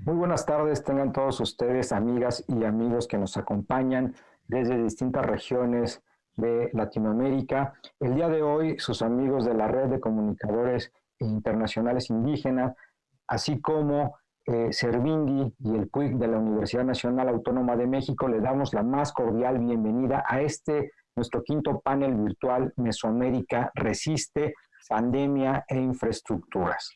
Muy buenas tardes, tengan todos ustedes, amigas y amigos que nos acompañan desde distintas regiones de Latinoamérica. El día de hoy, sus amigos de la Red de Comunicadores Internacionales Indígenas, así como Servindi y el PUIC de la Universidad Nacional Autónoma de México, le damos la más cordial bienvenida a nuestro quinto panel virtual Mesoamérica Resiste, Pandemia e Infraestructuras.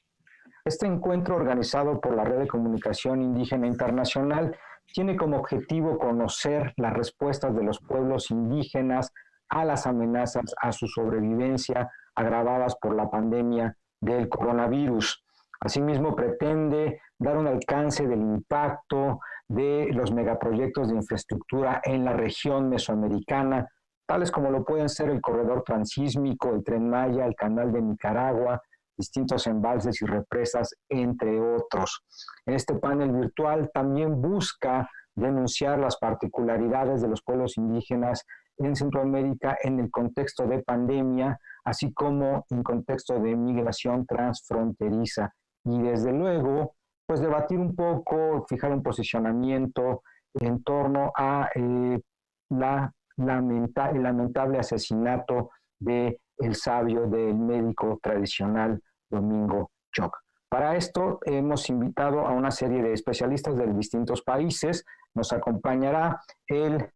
Este encuentro, organizado por la Red de Comunicación Indígena Internacional, tiene como objetivo conocer las respuestas de los pueblos indígenas a las amenazas a su sobrevivencia agravadas por la pandemia del coronavirus. Asimismo, pretende dar un alcance del impacto de los megaproyectos de infraestructura en la región mesoamericana, tales como lo pueden ser el corredor transísmico, el Tren Maya, el Canal de Nicaragua, distintos embalses y represas, entre otros. En este panel virtual también busca denunciar las particularidades de los pueblos indígenas en Centroamérica en el contexto de pandemia, así como en contexto de migración transfronteriza. Y desde luego, pues debatir un poco, fijar un posicionamiento en torno a el lamentable asesinato de el sabio, del médico tradicional Domingo Choc. Para esto hemos invitado a una serie de especialistas de distintos países. Nos acompañará el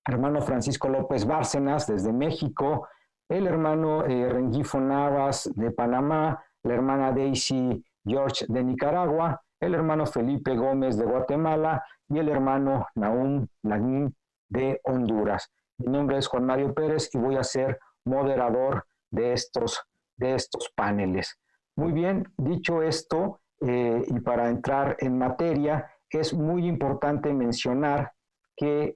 hermano Francisco López Bárcenas desde México, el hermano Rengifo Navas de Panamá, la hermana Daisy George de Nicaragua, el hermano Felipe Gómez de Guatemala y el hermano Nahum Lanín de Honduras. Mi nombre es Juan Mario Pérez y voy a ser moderador de estos paneles. Muy bien, dicho esto, y para entrar en materia, es muy importante mencionar que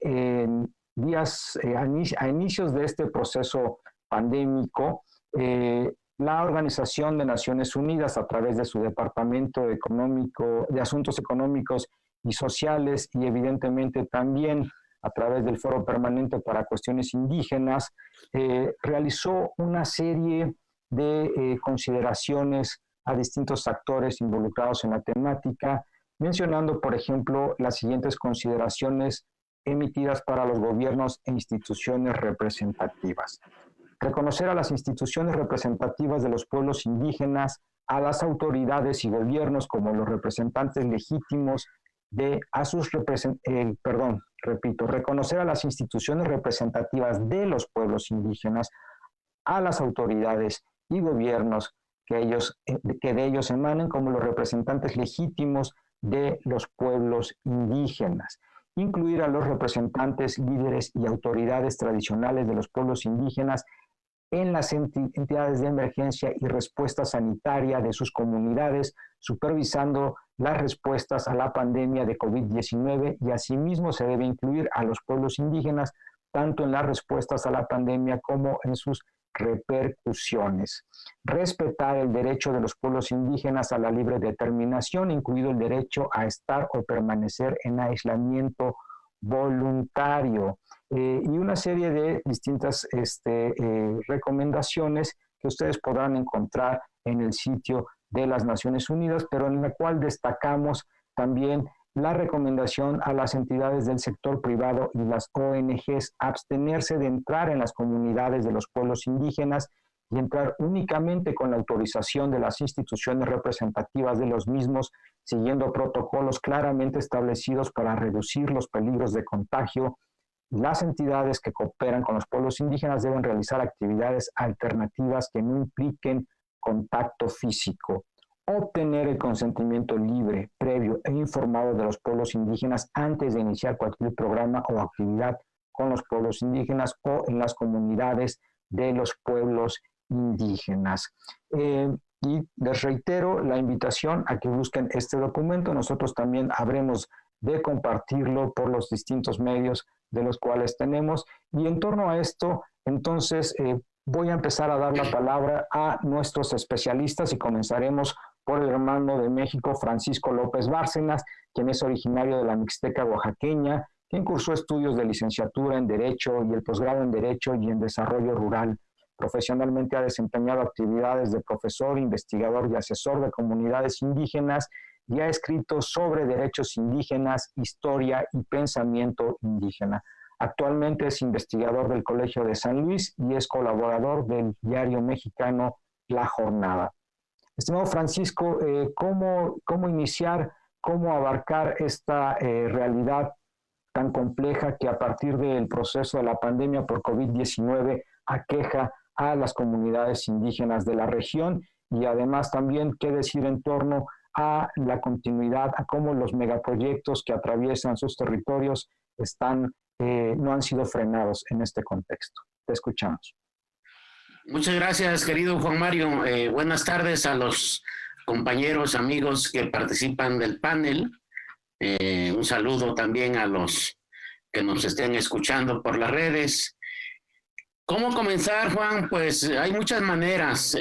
a inicios de este proceso pandémico, la Organización de Naciones Unidas, a través de su Departamento Económico, de Asuntos Económicos y Sociales, y evidentemente también a través del Foro Permanente para Cuestiones Indígenas, realizó una serie de consideraciones a distintos actores involucrados en la temática, mencionando, por ejemplo, las siguientes consideraciones emitidas para los gobiernos e instituciones representativas. Reconocer a las instituciones representativas de los pueblos indígenas, a las autoridades y gobiernos como los representantes legítimos reconocer a las instituciones representativas de los pueblos indígenas, a las autoridades y gobiernos que de ellos emanen como los representantes legítimos de los pueblos indígenas, incluir a los representantes, líderes y autoridades tradicionales de los pueblos indígenas en las entidades de emergencia y respuesta sanitaria de sus comunidades, supervisando las respuestas a la pandemia de COVID-19, y asimismo se debe incluir a los pueblos indígenas tanto en las respuestas a la pandemia como en sus repercusiones. Respetar el derecho de los pueblos indígenas a la libre determinación, incluido el derecho a estar o permanecer en aislamiento voluntario, y una serie de distintas recomendaciones que ustedes podrán encontrar en el sitio de las Naciones Unidas, pero en la cual destacamos también la recomendación a las entidades del sector privado y las ONGs abstenerse de entrar en las comunidades de los pueblos indígenas y entrar únicamente con la autorización de las instituciones representativas de los mismos, siguiendo protocolos claramente establecidos para reducir los peligros de contagio. Las entidades que cooperan con los pueblos indígenas deben realizar actividades alternativas que no impliquen contacto físico. Obtener el consentimiento libre, previo e informado de los pueblos indígenas antes de iniciar cualquier programa o actividad con los pueblos indígenas o en las comunidades de los pueblos indígenas. Y les reitero la invitación a que busquen este documento. Nosotros también habremos de compartirlo por los distintos medios de los cuales tenemos. Y en torno a esto, entonces, voy a empezar a dar la palabra a nuestros especialistas y comenzaremos por el hermano de México, Francisco López Bárcenas, quien es originario de la Mixteca oaxaqueña, quien cursó estudios de licenciatura en Derecho y el posgrado en Derecho y en Desarrollo Rural. Profesionalmente ha desempeñado actividades de profesor, investigador y asesor de comunidades indígenas y ha escrito sobre derechos indígenas, historia y pensamiento indígena. Actualmente es investigador del Colegio de San Luis y es colaborador del diario mexicano La Jornada. Estimado Francisco, ¿cómo iniciar, cómo abarcar esta realidad tan compleja que a partir del proceso de la pandemia por COVID-19 aqueja a las comunidades indígenas de la región? Y además también qué decir en torno a la continuidad, a cómo los megaproyectos que atraviesan sus territorios no han sido frenados en este contexto. Te escuchamos. Muchas gracias, querido Juan Mario. Buenas tardes a los compañeros, amigos que participan del panel. Un saludo también a los que nos estén escuchando por las redes. ¿Cómo comenzar, Juan? Pues hay muchas maneras.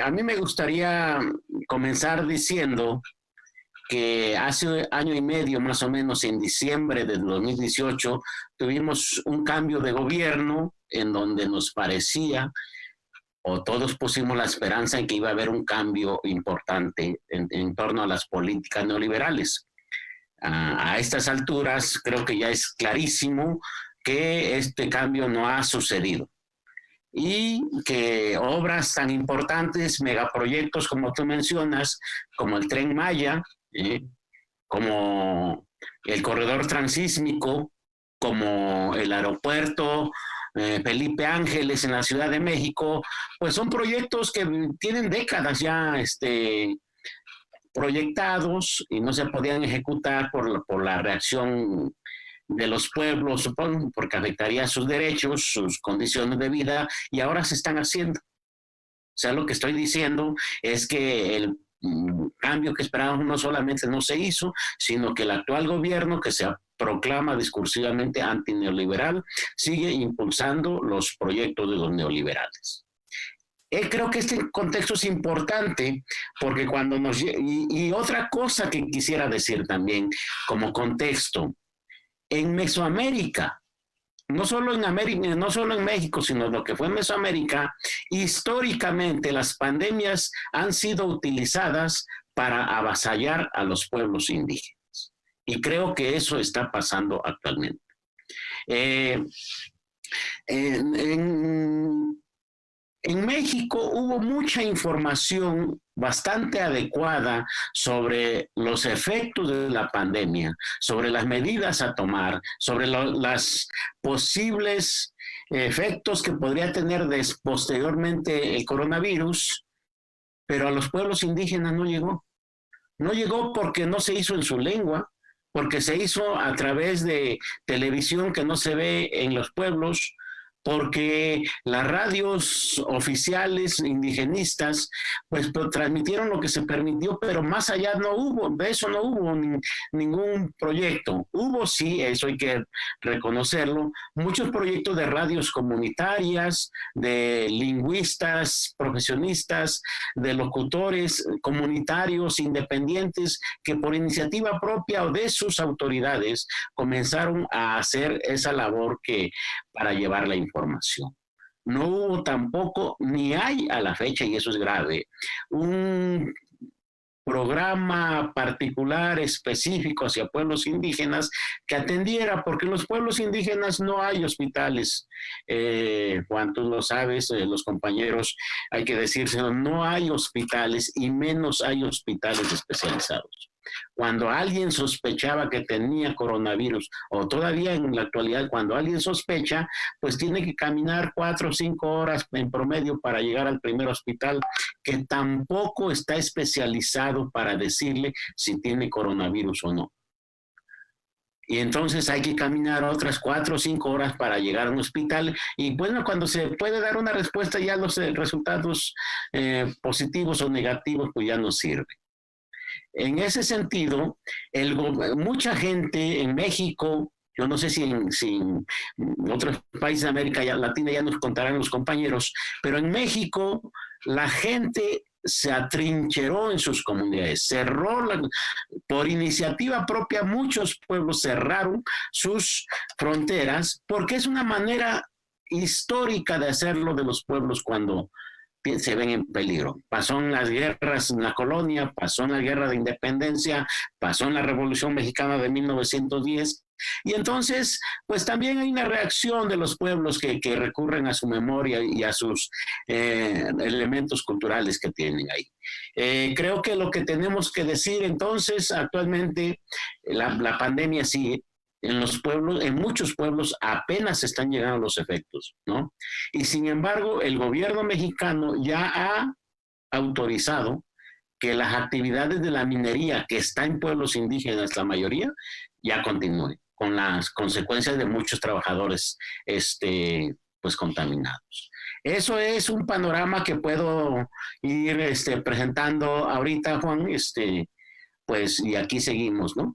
A mí me gustaría comenzar diciendo que hace año y medio, más o menos en diciembre del 2018, tuvimos un cambio de gobierno en donde nos parecía, o todos pusimos la esperanza en que iba a haber un cambio importante en torno a las políticas neoliberales. A estas alturas creo que ya es clarísimo que este cambio no ha sucedido y que obras tan importantes, megaproyectos como tú mencionas, como el Tren Maya, como el corredor transísmico, como el aeropuerto Felipe Ángeles en la Ciudad de México, pues son proyectos que tienen décadas ya proyectados y no se podían ejecutar por la reacción de los pueblos, supongo, porque afectaría sus derechos, sus condiciones de vida, y ahora se están haciendo. O sea, lo que estoy diciendo es que el cambio que esperábamos no solamente no se hizo, sino que el actual gobierno, que se proclama discursivamente antineoliberal, sigue impulsando los proyectos de los neoliberales. Creo que este contexto es importante porque cuando y otra cosa que quisiera decir también como contexto, en Mesoamérica, no solo en México, sino lo que fue en Mesoamérica, históricamente las pandemias han sido utilizadas para avasallar a los pueblos indígenas. Y creo que eso está pasando actualmente. En México hubo mucha información bastante adecuada sobre los efectos de la pandemia, sobre las medidas a tomar, sobre los posibles efectos que podría tener posteriormente el coronavirus, pero a los pueblos indígenas no llegó. No llegó porque no se hizo en su lengua, porque se hizo a través de televisión que no se ve en los pueblos, porque las radios oficiales indigenistas pues transmitieron lo que se permitió, pero más allá no hubo, de eso no hubo ningún proyecto. Hubo, sí, eso hay que reconocerlo, muchos proyectos de radios comunitarias, de lingüistas, profesionistas, de locutores comunitarios independientes que por iniciativa propia o de sus autoridades comenzaron a hacer esa labor para llevar la información. No hubo tampoco, ni hay a la fecha, y eso es grave, un programa particular específico hacia pueblos indígenas que atendiera, porque en los pueblos indígenas no hay hospitales. Juan, tú lo sabes, los compañeros, hay que decírselo, no hay hospitales y menos hay hospitales especializados. Cuando alguien sospechaba que tenía coronavirus, o todavía en la actualidad, cuando alguien sospecha, pues tiene que caminar 4 o 5 horas en promedio para llegar al primer hospital, que tampoco está especializado para decirle si tiene coronavirus o no. Y entonces hay que caminar otras 4 o 5 horas para llegar a un hospital. Y bueno, cuando se puede dar una respuesta, ya los resultados positivos o negativos, pues ya no sirven. En ese sentido, mucha gente en México, yo no sé si en otros países de América Latina ya nos contarán los compañeros, pero en México la gente se atrincheró en sus comunidades, por iniciativa propia, muchos pueblos cerraron sus fronteras porque es una manera histórica de hacerlo de los pueblos cuando se ven en peligro. Pasó en las guerras en la colonia, pasó en la guerra de independencia, pasó en la Revolución Mexicana de 1910, y entonces, pues también hay una reacción de los pueblos que recurren a su memoria y a sus elementos culturales que tienen ahí. Creo que lo que tenemos que decir entonces, actualmente, la pandemia sigue. En los pueblos, en muchos pueblos apenas están llegando los efectos, ¿no? Y sin embargo, el gobierno mexicano ya ha autorizado que las actividades de la minería que está en pueblos indígenas, la mayoría, ya continúen, con las consecuencias de muchos trabajadores pues contaminados. Eso es un panorama que puedo ir presentando ahorita, Juan, pues, y aquí seguimos, ¿no?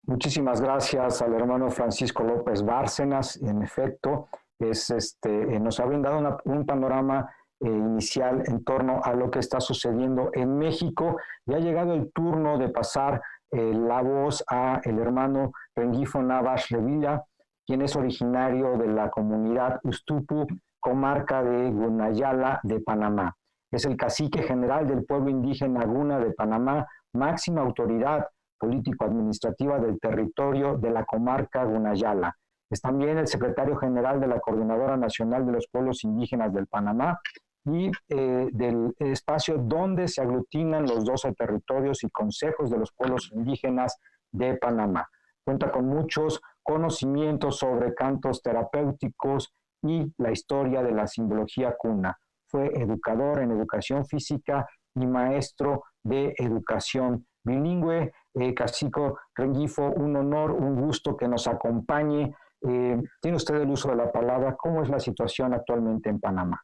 Muchísimas gracias al hermano Francisco López Bárcenas. En efecto, nos ha brindado un panorama inicial en torno a lo que está sucediendo en México. Y ha llegado el turno de pasar la voz a el hermano Rengifo Navas Revilla, quien es originario de la comunidad Ustupu, comarca de Gunayala de Panamá. Es el cacique general del pueblo indígena Guna de Panamá, máxima autoridad político-administrativa del territorio de la comarca Gunayala. Es también el secretario general de la Coordinadora Nacional de los Pueblos Indígenas del Panamá y del espacio donde se aglutinan los 12 territorios y consejos de los pueblos indígenas de Panamá. Cuenta con muchos conocimientos sobre cantos terapéuticos y la historia de la simbología cuna. Fue educador en educación física y maestro de educación bilingüe. Cacique Rengifo, un honor, un gusto que nos acompañe. Tiene usted el uso de la palabra. ¿Cómo es la situación actualmente en Panamá?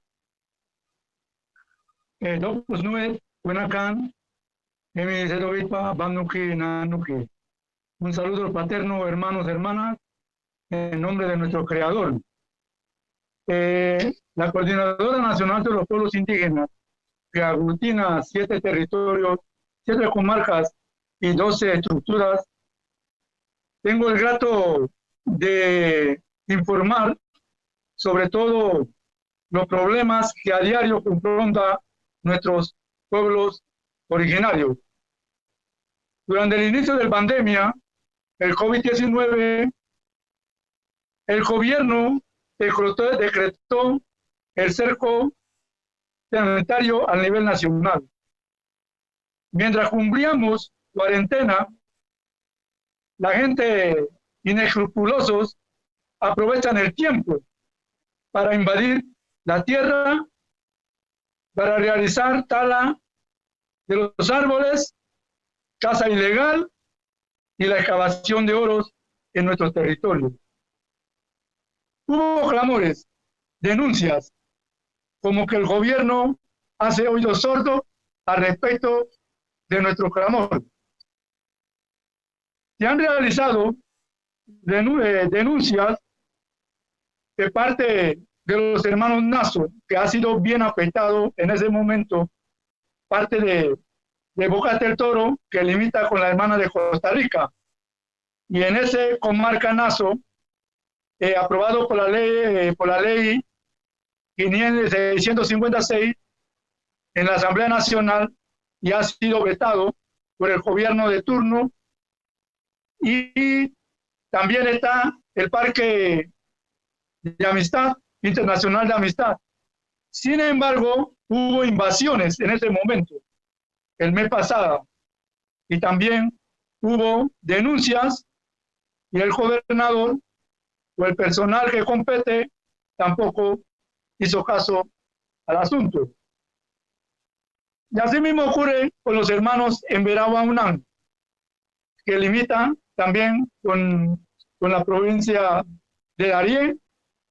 Pues no buenacan, un saludo paterno, hermanos, hermanas, en nombre de nuestro creador. La Coordinadora Nacional de los Pueblos Indígenas, que aglutina 7 territorios, 7 comarcas y 12 estructuras, tengo el grato de informar sobre todo los problemas que a diario confronta nuestros pueblos originarios. Durante el inicio de la pandemia, el COVID-19, el gobierno decretó el cerco sanitario a nivel nacional. Mientras cumplíamos cuarentena, la gente inescrupulosos aprovechan el tiempo para invadir la tierra, para realizar tala de los árboles, caza ilegal y la excavación de oros en nuestros territorios. Hubo clamores, denuncias, como que el gobierno hace oídos sordos al respecto de nuestro clamor. Se han realizado denuncias de parte de los hermanos Naso, que ha sido bien afectado en ese momento, parte de Bocas del Toro, que limita con la hermana de Costa Rica. Y en ese comarca Naso, aprobado por la ley 656 en la Asamblea Nacional, y ha sido vetado por el gobierno de turno. Y también está el Parque de Amistad, Internacional de Amistad. Sin embargo, hubo invasiones en ese momento, el mes pasado, y también hubo denuncias, y el gobernador o el personal que compete tampoco hizo caso al asunto. Y así mismo ocurre con los hermanos en Veraguaunán, que limitan también con la provincia de Darién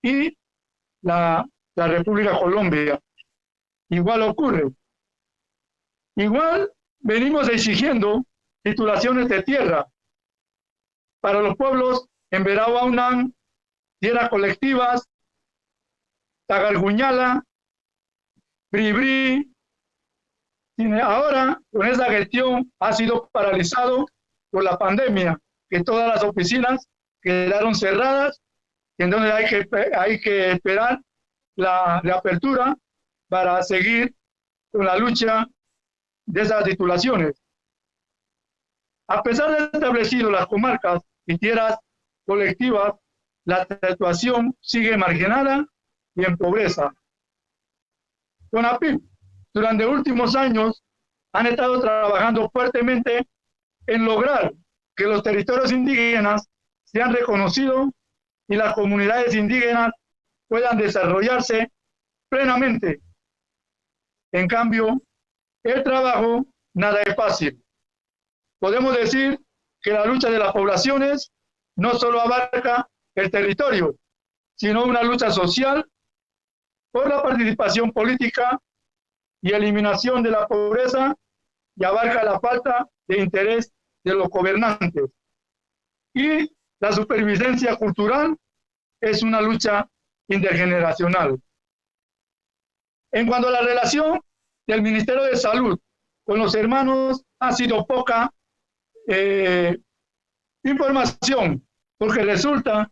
y la República Colombia. Igual ocurre. Igual venimos exigiendo titulaciones de tierra para los pueblos en Veraguaunán, tierras colectivas, Tagarguñala, Bribri. Ahora, con esa gestión ha sido paralizado por la pandemia, que todas las oficinas quedaron cerradas, y entonces hay que esperar la reapertura para seguir con la lucha de esas titulaciones. A pesar de establecido las comarcas y tierras colectivas, la situación sigue marginada y en pobreza. CONAPIB, durante últimos años, han estado trabajando fuertemente en lograr que los territorios indígenas sean reconocidos y las comunidades indígenas puedan desarrollarse plenamente. En cambio, el trabajo nada es fácil. Podemos decir que la lucha de las poblaciones no solo abarca el territorio, sino una lucha social por la participación política y eliminación de la pobreza, y abarca la falta de interés de los gobernantes. Y la supervivencia cultural es una lucha intergeneracional. En cuanto a la relación del Ministerio de Salud con los hermanos, ha sido poca información, porque resulta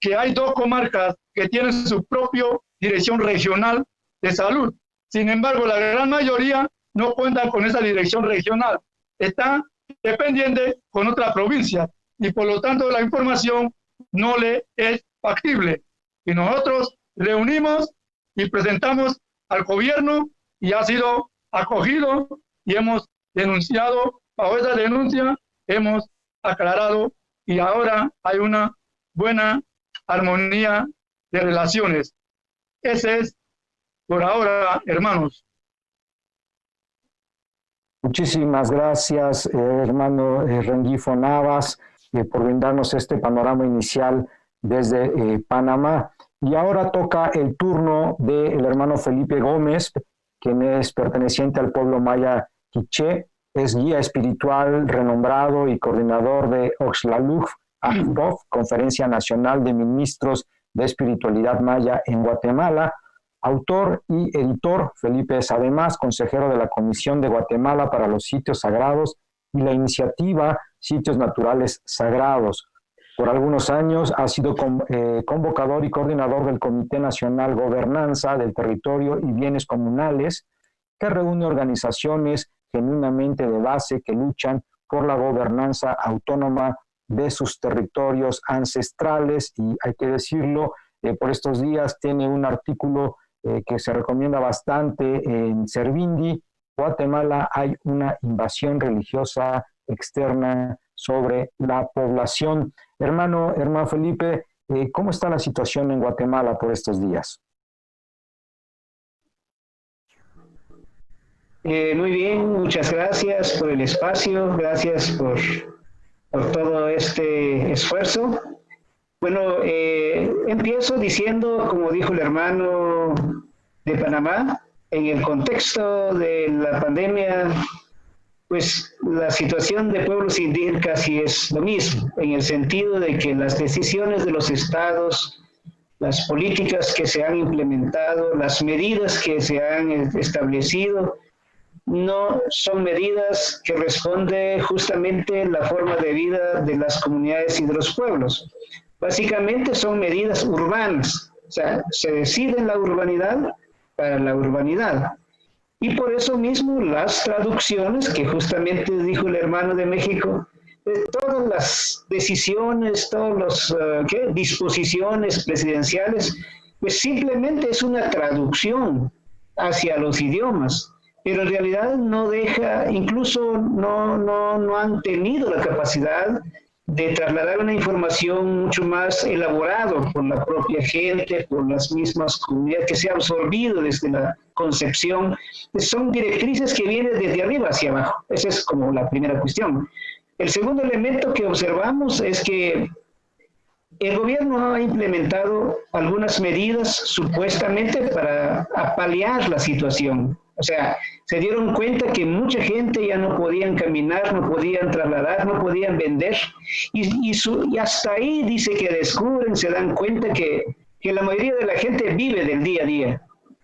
que hay 2 comarcas que tienen su propia dirección regional de salud. Sin embargo, la gran mayoría no cuentan con esa dirección regional. Está dependiente con otra provincia y por lo tanto la información no le es factible. Y nosotros reunimos y presentamos al gobierno y ha sido acogido y hemos denunciado. Bajo esa denuncia hemos aclarado y ahora hay una buena armonía de relaciones. Ese es por ahora, hermanos. Muchísimas gracias, hermano Rengifo Navas, por brindarnos este panorama inicial desde Panamá. Y ahora toca el turno del hermano Felipe Gómez, quien es perteneciente al pueblo maya quiché, es guía espiritual renombrado y coordinador de Oxlaluj Ajdof, Conferencia Nacional de Ministros de Espiritualidad Maya en Guatemala. Autor y editor, Felipe es además consejero de la Comisión de Guatemala para los Sitios Sagrados y la iniciativa Sitios Naturales Sagrados. Por algunos años ha sido convocador y coordinador del Comité Nacional Gobernanza del Territorio y Bienes Comunales, que reúne organizaciones genuinamente de base que luchan por la gobernanza autónoma de sus territorios ancestrales. Y hay que decirlo, por estos días tiene un artículo que se recomienda bastante en Servindi. Guatemala, hay una invasión religiosa externa sobre la población. Hermano Felipe, ¿cómo está la situación en Guatemala por estos días? Muy bien, muchas gracias por el espacio, gracias por todo este esfuerzo. Bueno, empiezo diciendo, como dijo el hermano de Panamá, en el contexto de la pandemia, pues la situación de pueblos indígenas casi es lo mismo, en el sentido de que las decisiones de los estados, las políticas que se han implementado, las medidas que se han establecido, no son medidas que responden justamente la forma de vida de las comunidades y de los pueblos. Básicamente son medidas urbanas, o sea, se decide en la urbanidad para la urbanidad. Y por eso mismo las traducciones, que justamente dijo el hermano de México, de todas las decisiones, todas las disposiciones presidenciales, pues simplemente es una traducción hacia los idiomas, pero en realidad no deja, incluso no han tenido la capacidad de trasladar una información mucho más elaborada por la propia gente, por las mismas comunidades, que se ha absorbido desde la concepción. Son directrices que vienen desde arriba hacia abajo. Esa es como la primera cuestión. El segundo elemento que observamos es que el gobierno ha implementado algunas medidas supuestamente para paliar la situación. O sea, se dieron cuenta que mucha gente ya no podían caminar, no podían trasladar, no podían vender. Y hasta ahí dice que descubren, se dan cuenta que la mayoría de la gente vive del día a día.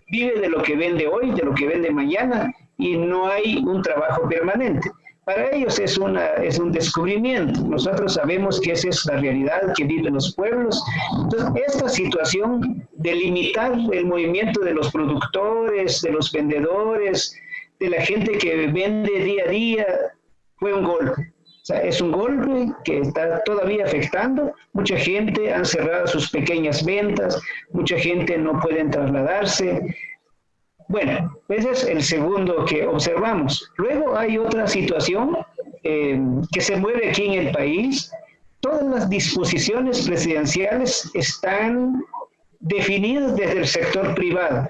Vive de lo que vende hoy, de lo que vende mañana, y no hay un trabajo permanente. para ellos es un descubrimiento. Nosotros sabemos que esa es la realidad que viven los pueblos. Entonces, esta situación de limitar el movimiento de los productores, de los vendedores, de la gente que vende día a día, fue un golpe. O sea, es un golpe que está todavía afectando. Mucha gente han cerrado sus pequeñas ventas, mucha gente no puede trasladarse. Bueno, ese es el segundo que observamos. Luego hay otra situación que se mueve aquí en el país. Todas las disposiciones presidenciales están definidas desde el sector privado.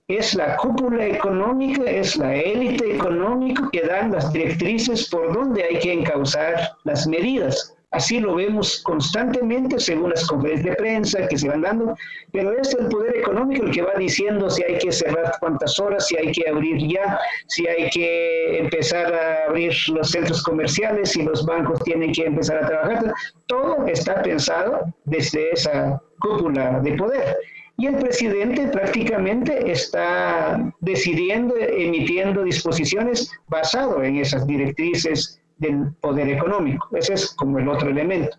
Es la cúpula económica, es la élite económica que dan las directrices por donde hay que encauzar las medidas. Así lo vemos constantemente según las conferencias de prensa que se van dando, pero es el poder económico el que va diciendo si hay que cerrar cuántas horas, si hay que abrir ya, si hay que empezar a abrir los centros comerciales, si los bancos tienen que empezar a trabajar. Todo está pensado desde esa cúpula de poder. Y el presidente prácticamente está decidiendo, emitiendo disposiciones basado en esas directrices del poder económico. Ese es como el otro elemento.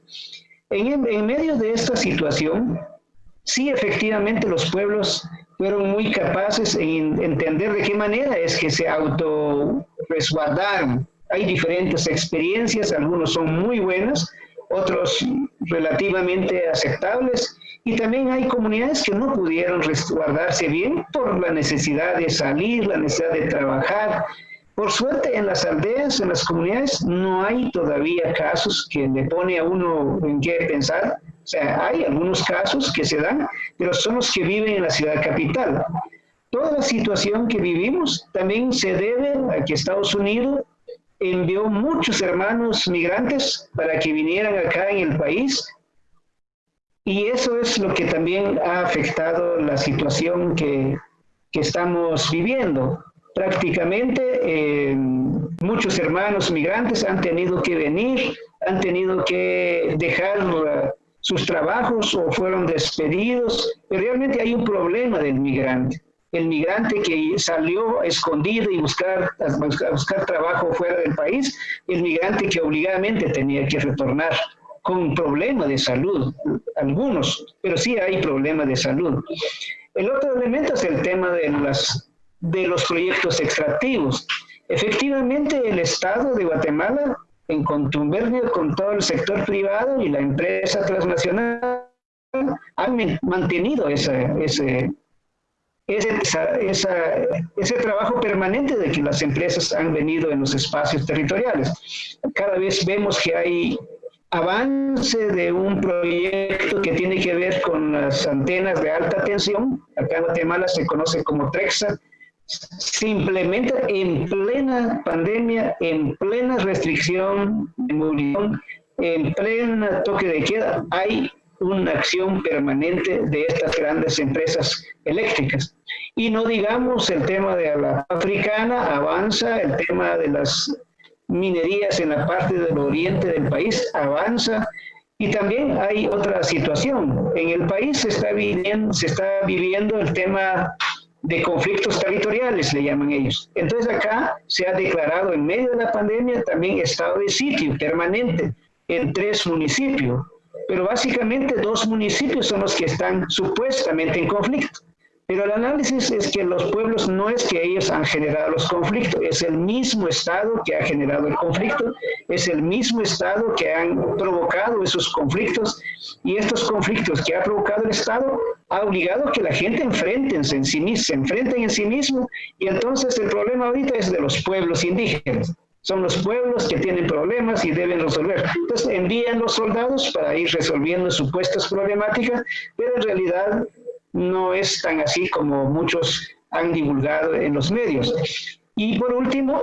En medio de esta situación, sí, efectivamente, los pueblos fueron muy capaces en entender de qué manera es que se autorresguardaron. Hay diferentes experiencias, algunos son muy buenas, otros relativamente aceptables, y también hay comunidades que no pudieron resguardarse bien por la necesidad de salir, la necesidad de trabajar. Por suerte, en las aldeas, en las comunidades, no hay todavía casos que le pone a uno en qué pensar. O sea, hay algunos casos que se dan, pero son los que viven en la ciudad capital. Toda la situación que vivimos también se debe a que Estados Unidos envió muchos hermanos migrantes para que vinieran acá en el país, y eso es lo que también ha afectado la situación que estamos viviendo. Prácticamente muchos hermanos migrantes han tenido que venir, han tenido que dejar sus trabajos o fueron despedidos, pero realmente hay un problema del migrante. El migrante que salió escondido y a buscar trabajo fuera del país, el migrante que obligadamente tenía que retornar con problemas de salud, algunos, pero sí hay problemas de salud. El otro elemento es el tema de los proyectos extractivos. Efectivamente, el Estado de Guatemala, en contubernio con todo el sector privado y la empresa transnacional, han mantenido ese trabajo permanente de que las empresas han venido en los espacios territoriales. Cada vez vemos que hay avance de un proyecto que tiene que ver con las antenas de alta tensión. Acá en Guatemala se conoce como TREXA. Se implementa en plena pandemia, en plena restricción de movilidad, en plena toque de queda. Hay una acción permanente de estas grandes empresas eléctricas. Y no digamos el tema de la africana, avanza, el tema de las minerías en la parte del oriente del país avanza, y también hay otra situación. En el país se está viviendo el tema de conflictos territoriales, le llaman ellos. Entonces acá se ha declarado en medio de la pandemia también estado de sitio permanente en 3 municipios, pero básicamente 2 municipios son los que están supuestamente en conflicto. Pero el análisis es que los pueblos no es que ellos han generado los conflictos, es el mismo Estado que ha generado el conflicto, es el mismo Estado que han provocado esos conflictos, y estos conflictos que ha provocado el Estado ha obligado a que la gente se enfrenten en sí mismo, y entonces el problema ahorita es de los pueblos indígenas. Son los pueblos que tienen problemas y deben resolver. Entonces envían los soldados para ir resolviendo supuestas problemáticas, pero en realidad no es tan así como muchos han divulgado en los medios. Y por último,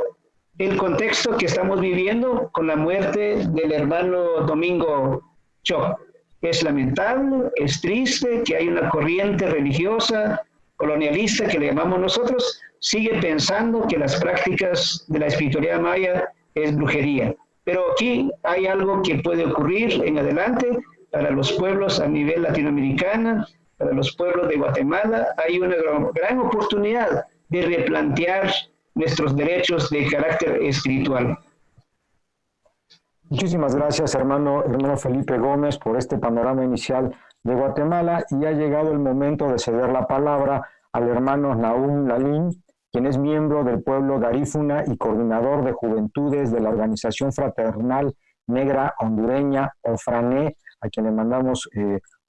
el contexto que estamos viviendo con la muerte del hermano Domingo Cho. Es lamentable, es triste que hay una corriente religiosa, colonialista, que le llamamos nosotros, sigue pensando que las prácticas de la espiritualidad maya es brujería. Pero aquí hay algo que puede ocurrir en adelante para los pueblos a nivel latinoamericano, para los pueblos de Guatemala. Hay una gran oportunidad de replantear nuestros derechos de carácter espiritual. Muchísimas gracias, hermano Felipe Gómez, por este panorama inicial de Guatemala, y ha llegado el momento de ceder la palabra al hermano Nahum Lalín, quien es miembro del pueblo garífuna y coordinador de juventudes de la Organización Fraternal Negra Hondureña, OFRANE, a quien le mandamos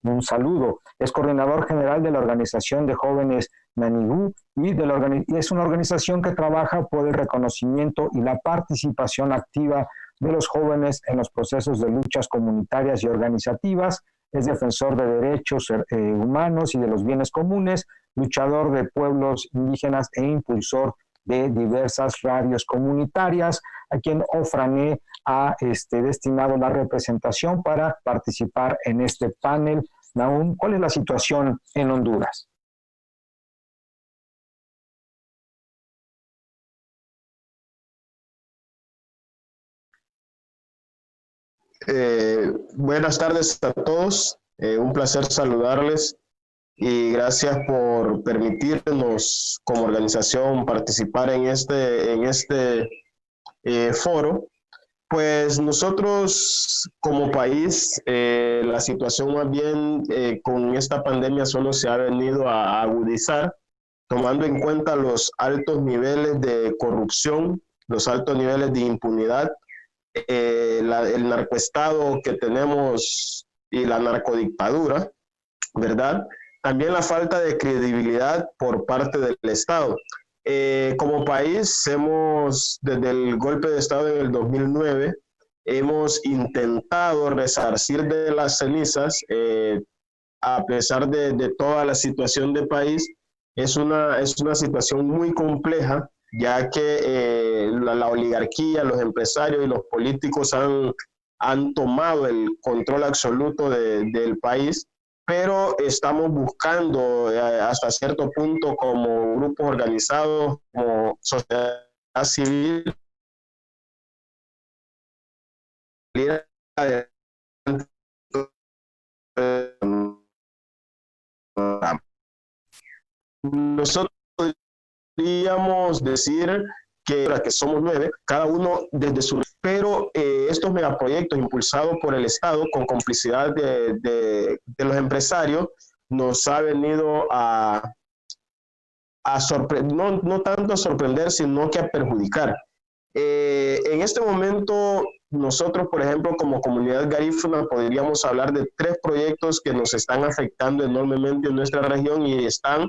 un saludo. Es coordinador general de la Organización de Jóvenes Nanigú y es una organización que trabaja por el reconocimiento y la participación activa de los jóvenes en los procesos de luchas comunitarias y organizativas. Es defensor de derechos humanos y de los bienes comunes, luchador de pueblos indígenas e impulsor de diversas radios comunitarias, a quien OFRANE ha destinado la representación para participar en este panel. Nahum, ¿cuál es la situación en Honduras? Buenas tardes a todos, un placer saludarles y gracias por permitirnos como organización participar en este foro. Pues nosotros como país, la situación más bien con esta pandemia solo se ha venido a agudizar, tomando en cuenta los altos niveles de corrupción, los altos niveles de impunidad, el narcoestado que tenemos y la narcodictadura, ¿verdad? También la falta de credibilidad por parte del Estado. Como país, desde el golpe de Estado en el 2009, hemos intentado resarcir de las cenizas, a pesar de toda la situación del país. Es una situación muy compleja, ya que la oligarquía, los empresarios y los políticos han tomado el control absoluto del país, pero estamos buscando hasta cierto punto como grupos organizados, como sociedad civil, nosotros podríamos decir que somos 9, cada uno desde su... Pero estos megaproyectos impulsados por el Estado con complicidad de los empresarios nos ha venido a sorprender, no tanto a sorprender, sino que a perjudicar. En este momento, nosotros, por ejemplo, como comunidad garífuna, podríamos hablar de 3 proyectos que nos están afectando enormemente en nuestra región y están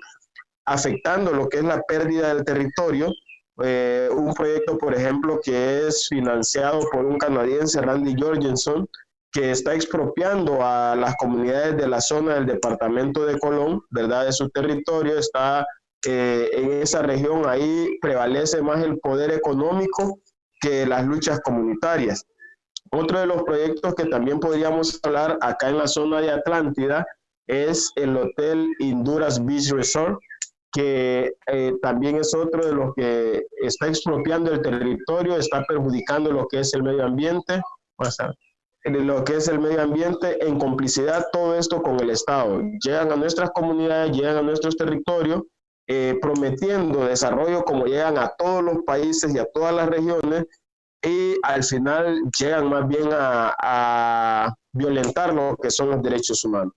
afectando lo que es la pérdida del territorio. Un proyecto, por ejemplo, que es financiado por un canadiense, Randy Jorgensen, que está expropiando a las comunidades de la zona del departamento de Colón, ¿verdad? De su territorio. Está en esa región, ahí prevalece más el poder económico que las luchas comunitarias. Otro de los proyectos que también podríamos hablar acá en la zona de Atlántida es el Hotel Honduras Beach Resort, que también es otro de los que está expropiando el territorio, está perjudicando lo que es el medio ambiente, en complicidad todo esto con el Estado. Llegan a nuestras comunidades, llegan a nuestros territorios, prometiendo desarrollo como llegan a todos los países y a todas las regiones, y al final llegan más bien a violentar lo que son los derechos humanos.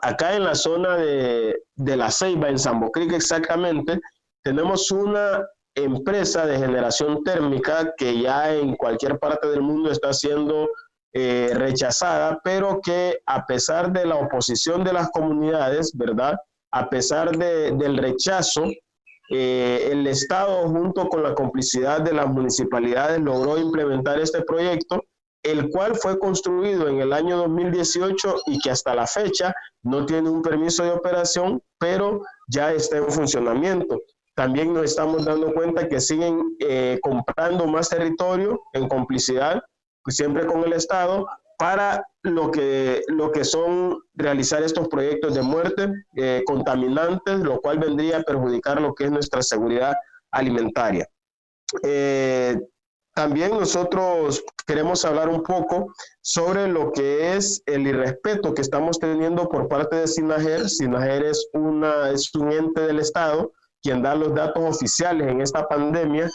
Acá en la zona de La Ceiba, en Sambo Creek exactamente, tenemos una empresa de generación térmica que ya en cualquier parte del mundo está siendo rechazada, pero que a pesar de la oposición de las comunidades, ¿verdad? A pesar del rechazo, el Estado, junto con la complicidad de las municipalidades, logró implementar este proyecto, el cual fue construido en el año 2018 y que hasta la fecha no tiene un permiso de operación, pero ya está en funcionamiento. También nos estamos dando cuenta que siguen comprando más territorio en complicidad, siempre con el Estado, para lo que son realizar estos proyectos de muerte contaminantes, lo cual vendría a perjudicar lo que es nuestra seguridad alimentaria. También nosotros queremos hablar un poco sobre lo que es el irrespeto que estamos teniendo por parte de SINAJER. SINAJER es un ente del Estado quien da los datos oficiales en esta pandemia,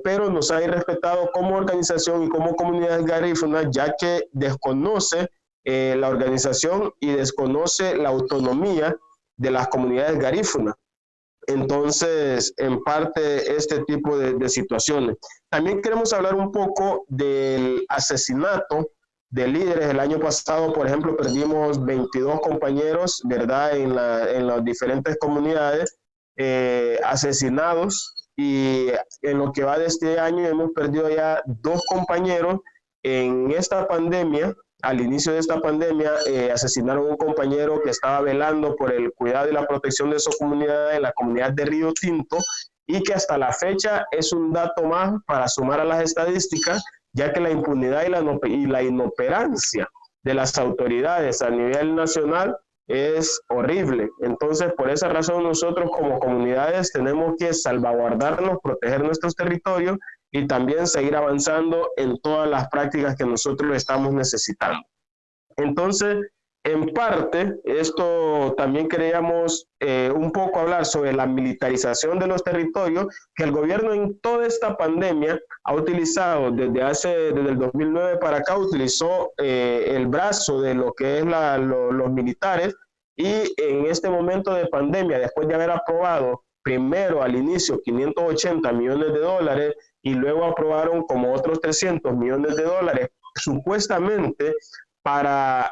pero nos ha irrespetado como organización y como comunidades garífunas, ya que desconoce la organización y desconoce la autonomía de las comunidades garífunas. Entonces, en parte, este tipo de situaciones. También queremos hablar un poco del asesinato de líderes. El año pasado, por ejemplo, perdimos 22 compañeros, ¿verdad?, en las diferentes comunidades asesinados, y en lo que va de este año hemos perdido ya 2 compañeros en esta pandemia. Al inicio de esta pandemia asesinaron a un compañero que estaba velando por el cuidado y la protección de su comunidad, en la comunidad de Río Tinto, y que hasta la fecha es un dato más para sumar a las estadísticas, ya que la impunidad y la inoperancia de las autoridades a nivel nacional es horrible. Entonces, por esa razón, nosotros como comunidades tenemos que salvaguardarnos, proteger nuestros territorios y también seguir avanzando en todas las prácticas que nosotros estamos necesitando. Entonces, en parte, esto también queríamos un poco hablar sobre la militarización de los territorios, que el gobierno en toda esta pandemia ha utilizado desde el 2009 para acá, utilizó el brazo de lo que es los militares, y en este momento de pandemia, después de haber aprobado primero al inicio 580 millones de dólares y luego aprobaron como otros 300 millones de dólares, supuestamente para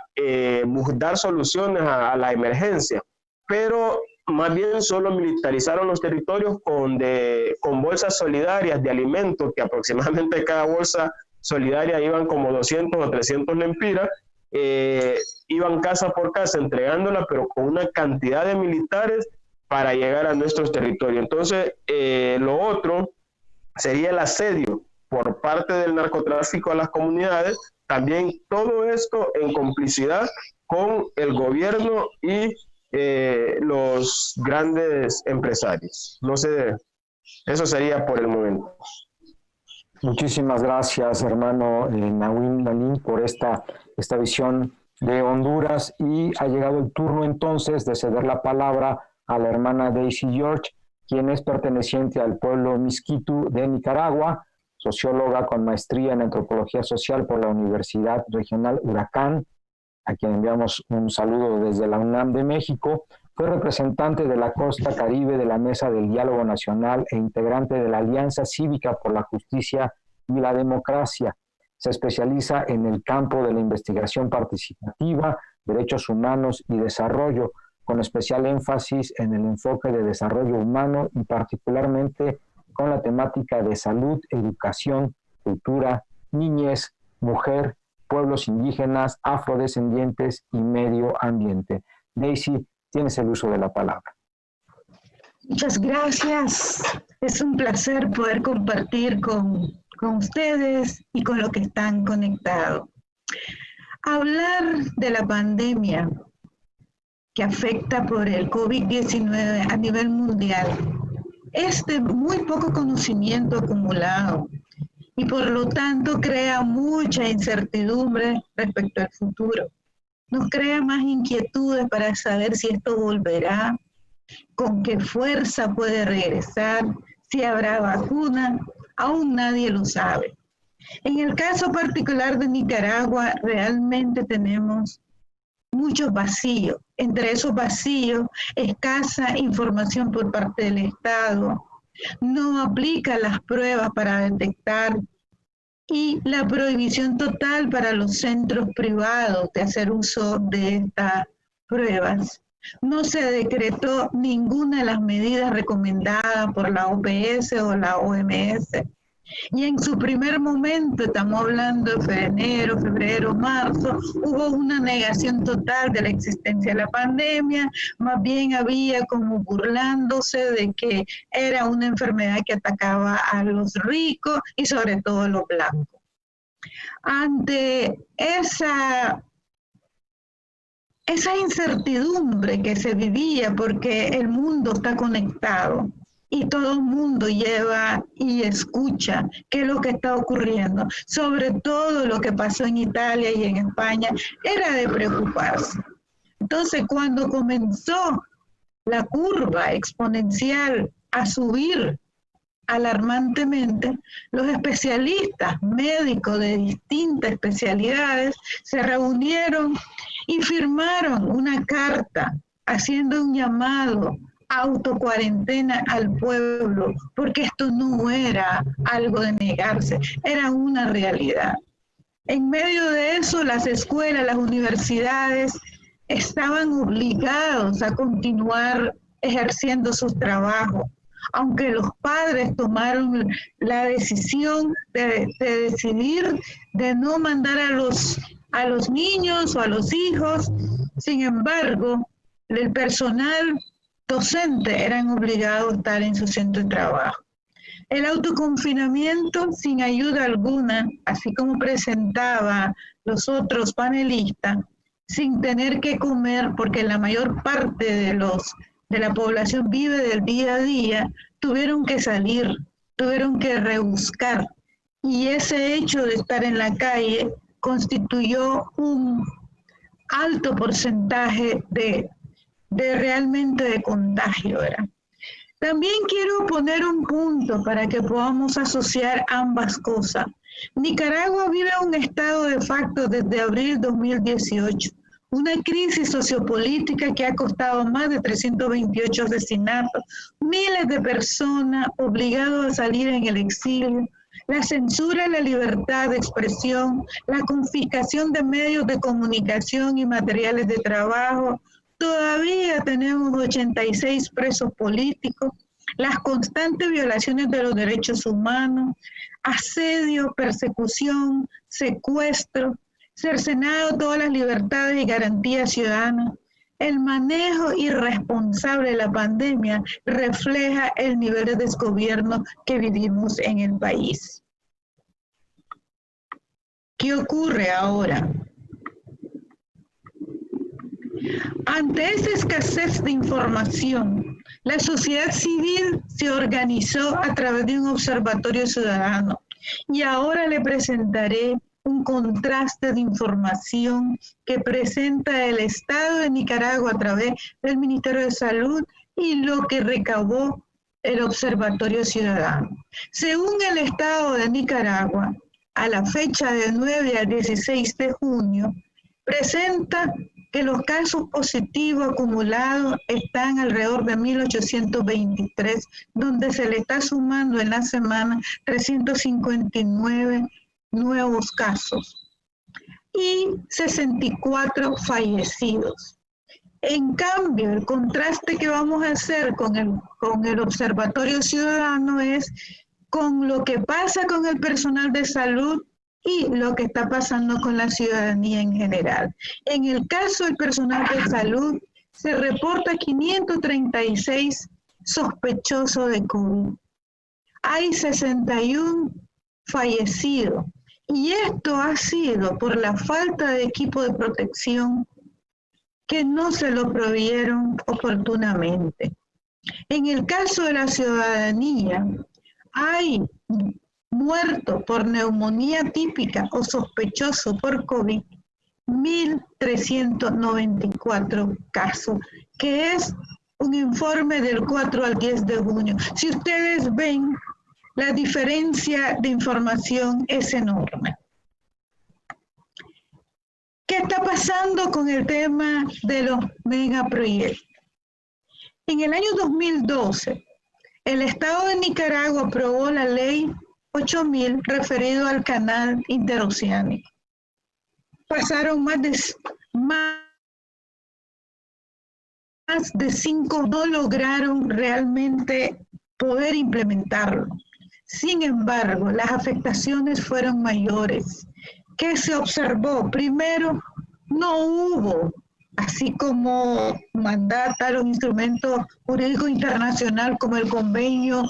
dar soluciones a la emergencia, pero más bien solo militarizaron los territorios con bolsas solidarias de alimentos, que aproximadamente cada bolsa solidaria iban como 200 o 300 lempiras, iban casa por casa entregándola, pero con una cantidad de militares para llegar a nuestros territorios. Entonces, lo otro sería el asedio por parte del narcotráfico a las comunidades, también todo esto en complicidad con el gobierno y los grandes empresarios. No sé, eso sería por el momento. Muchísimas gracias, hermano Nahuín Lalín, por esta visión de Honduras, y ha llegado el turno entonces de ceder la palabra a la hermana Daisy George, quien es perteneciente al pueblo Miskitu de Nicaragua, socióloga con maestría en antropología social por la Universidad Regional Huracán, a quien enviamos un saludo desde la UNAM de México. Fue representante de la Costa Caribe de la Mesa del Diálogo Nacional e integrante de la Alianza Cívica por la Justicia y la Democracia. Se especializa en el campo de la investigación participativa, derechos humanos y desarrollo, con especial énfasis en el enfoque de desarrollo humano y particularmente con la temática de salud, educación, cultura, niñez, mujer, pueblos indígenas, afrodescendientes y medio ambiente. Daisy, tienes el uso de la palabra. Muchas gracias. Es un placer poder compartir con ustedes y con los que están conectados. Hablar de la pandemia que afecta por el COVID-19 a nivel mundial es de muy poco conocimiento acumulado y por lo tanto crea mucha incertidumbre respecto al futuro. Nos crea más inquietudes para saber si esto volverá, con qué fuerza puede regresar, si habrá vacuna, aún nadie lo sabe. En el caso particular de Nicaragua, realmente tenemos muchos vacíos. Entre esos vacíos, escasa información por parte del Estado, no aplica las pruebas para detectar y la prohibición total para los centros privados de hacer uso de estas pruebas. No se decretó ninguna de las medidas recomendadas por la OPS o la OMS. Y en su primer momento, estamos hablando de enero, febrero, marzo, hubo una negación total de la existencia de la pandemia, más bien había como burlándose de que era una enfermedad que atacaba a los ricos y sobre todo a los blancos. Ante esa incertidumbre que se vivía, porque el mundo está conectado, y todo el mundo lleva y escucha qué es lo que está ocurriendo, sobre todo lo que pasó en Italia y en España, era de preocuparse. Entonces, cuando comenzó la curva exponencial a subir alarmantemente, los especialistas médicos de distintas especialidades se reunieron y firmaron una carta haciendo un llamado a autocuarentena al pueblo, porque esto no era algo de negarse, era una realidad. En medio de eso, las escuelas, las universidades estaban obligados a continuar ejerciendo sus trabajos, aunque los padres tomaron la decisión de decidir de no mandar a los niños o a los hijos. Sin embargo, el personal docente eran obligados a estar en su centro de trabajo. El autoconfinamiento sin ayuda alguna, así como presentaba los otros panelistas, sin tener que comer, porque la mayor parte de la población vive del día a día, tuvieron que salir, tuvieron que rebuscar. Y ese hecho de estar en la calle constituyó un alto porcentaje de realmente de contagio, ¿verdad? También quiero poner un punto para que podamos asociar ambas cosas. Nicaragua vive un estado de facto desde abril 2018, una crisis sociopolítica que ha costado más de 328 asesinatos, miles de personas obligadas a salir en el exilio, la censura a la libertad de expresión, la confiscación de medios de comunicación y materiales de trabajo. Todavía tenemos 86 presos políticos, las constantes violaciones de los derechos humanos, asedio, persecución, secuestro, cercenado todas las libertades y garantías ciudadanas. El manejo irresponsable de la pandemia refleja el nivel de desgobierno que vivimos en el país. ¿Qué ocurre ahora? Ante esta escasez de información, la sociedad civil se organizó a través de un observatorio ciudadano y ahora le presentaré un contraste de información que presenta el Estado de Nicaragua a través del Ministerio de Salud y lo que recabó el Observatorio Ciudadano. Según el Estado de Nicaragua, a la fecha del 9 al 16 de junio, presenta que los casos positivos acumulados están alrededor de 1.823, donde se le está sumando en la semana 359 nuevos casos y 64 fallecidos. En cambio, el contraste que vamos a hacer con el Observatorio Ciudadano es con lo que pasa con el personal de salud y lo que está pasando con la ciudadanía en general. En el caso del personal de salud, se reporta 536 sospechosos de COVID. Hay 61 fallecidos. Y esto ha sido por la falta de equipo de protección que no se lo provieron oportunamente. En el caso de la ciudadanía, hay muertos por neumonía típica o sospechoso por COVID, 1.394 casos, que es un informe del 4 al 10 de junio. Si ustedes ven, la diferencia de información es enorme. ¿Qué está pasando con el tema de los megaproyectos? En el año 2012, el Estado de Nicaragua aprobó la ley 8.000 referido al canal interoceánico. Pasaron más de 5, no lograron realmente poder implementarlo. Sin embargo, las afectaciones fueron mayores. ¿Qué se observó? Primero, no hubo, así como mandata los instrumentos jurídicos internacionales como el convenio